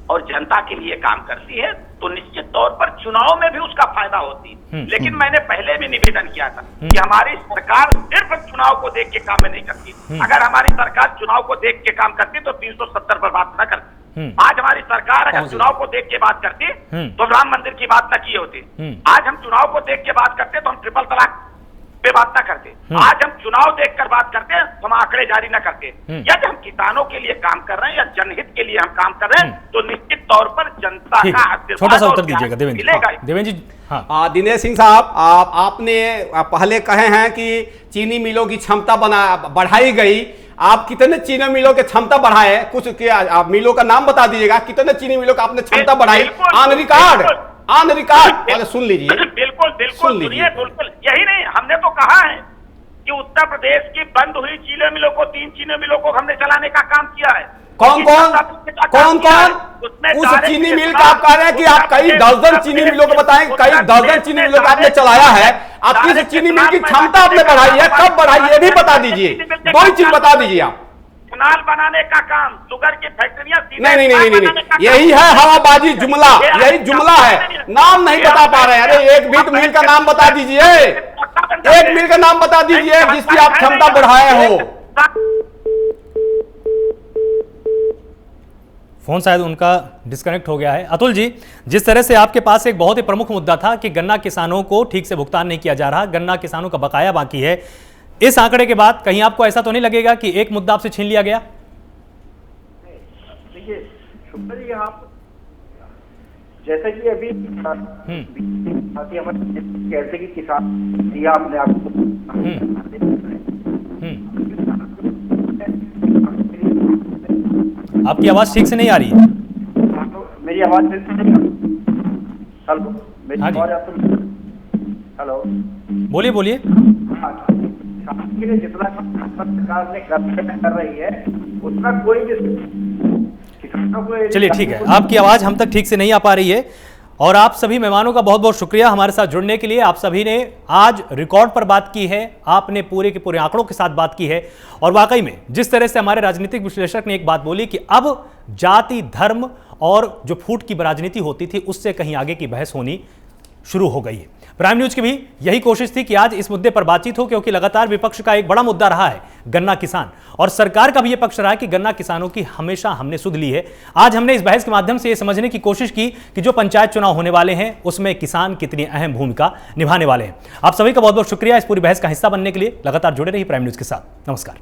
और जनता के लिए काम करती है तो निश्चित तौर पर चुनाव में भी उसका फायदा होती है। लेकिन मैंने पहले भी निवेदन किया था कि हमारी सरकार सिर्फ चुनाव को देख के काम में नहीं करती। अगर हमारी सरकार चुनाव को देख के काम करती तो 370 पर बात न करती। आज हमारी सरकार अगर चुनाव को देख के बात करती तो राम मंदिर की बात न की होती। आज हम चुनाव को देख के बात करते तो हम ट्रिपल तलाक पे बात ना करते। आज हम चुनाव देखकर बात करते हैं तो हम आंकड़े जारी ना करते। यदि हम किसानों के लिए काम कर रहे हैं या जनहित के लिए हम काम कर रहे हैं तो निश्चित तौर पर जनता का छोटा सा उत्तर दीजिएगा देवेंद्र जी। हाँ, दिनेश सिंह साहब, आपने पहले कहे हैं कि चीनी मिलों की क्षमता बढ़ाई गई। आप कितने चीनी मिलों की क्षमता बढ़ाए, कुछ आप मिलों का नाम बता दीजिएगा, कितने चीनी मिलों का आपने क्षमता बढ़ाई ऑन रिकॉर्ड सुन लीजिए। बिल्कुल सुनिए, बिल्कुल यही नहीं, हमने तो कहा है कि उत्तर प्रदेश की बंद हुई चीनी मिलों को 3 चीनी मिलों को हमने चलाने का काम किया है। कौन उस चीनी मिल का आप कह रहे हैं कि आप कई दर्जन चीनी मिलों को बताएं, कई दर्जन चीनी मिलों का आपने चलाया है, आप किस चीनी मिल की क्षमता आपने बढ़ाई है, कब बढ़ाई है भी बता दीजिए, 2 चीज बता दीजिए आप। इथेनॉल बनाने का काम, शुगर की फैक्ट्रियां, नहीं, यही है हवाबाजी जुमला, यही जुमला है, नाम नहीं बता पा रहे हैं। अरे एक भी मिल का नाम बता दीजिए, एक मिल का नाम बता दीजिए जिसकी आप क्षमता बढ़ाए हो। फोन शायद उनका डिस्कनेक्ट हो गया है। अतुल जी, जिस तरह से आपके पास एक बहुत ही प्रमुख मुद्दा था कि गन्ना किसानों को ठीक से भुगतान नहीं किया जा रहा, गन्ना किसानों का बकाया बाकी है, इस आंकड़े के बाद कहीं आपको ऐसा तो नहीं लगेगा कि एक मुद्दा आपसे छीन लिया गया? देखिए शुक्ला जी, आप जैसा कि अभी कैसे कि किसान दिया अपने आप को आपकी आवाज ठीक से नहीं आ रही है। मेरी आवाज हेलो, मेरी हाँ जी। आवाज आपको हेलो, बोलिए बोलिए। जितना सरकार ने कर रही है उतना कोई भी किसानों को। चलिए ठीक है, आपकी आवाज हम तक ठीक से नहीं आ पा रही है। और आप सभी मेहमानों का बहुत बहुत शुक्रिया हमारे साथ जुड़ने के लिए। आप सभी ने आज रिकॉर्ड पर बात की है, आपने पूरे के पूरे आंकड़ों के साथ बात की है। और वाकई में जिस तरह से हमारे राजनीतिक विश्लेषक ने एक बात बोली कि अब जाति, धर्म और जो फूट की राजनीति होती थी उससे कहीं आगे की बहस होनी शुरू हो गई है। प्राइम न्यूज की भी यही कोशिश थी कि आज इस मुद्दे पर बातचीत हो, क्योंकि लगातार विपक्ष का एक बड़ा मुद्दा रहा है गन्ना किसान, और सरकार का भी यह पक्ष रहा है कि गन्ना किसानों की हमेशा हमने सुध ली है। आज हमने इस बहस के माध्यम से यह समझने की कोशिश की कि जो पंचायत चुनाव होने वाले हैं उसमें किसान कितनी अहम भूमिका निभाने वाले हैं। आप सभी का बहुत बहुत शुक्रिया इस पूरी बहस का हिस्सा बनने के लिए। लगातार जुड़े रहिए प्राइम न्यूज के साथ। नमस्कार।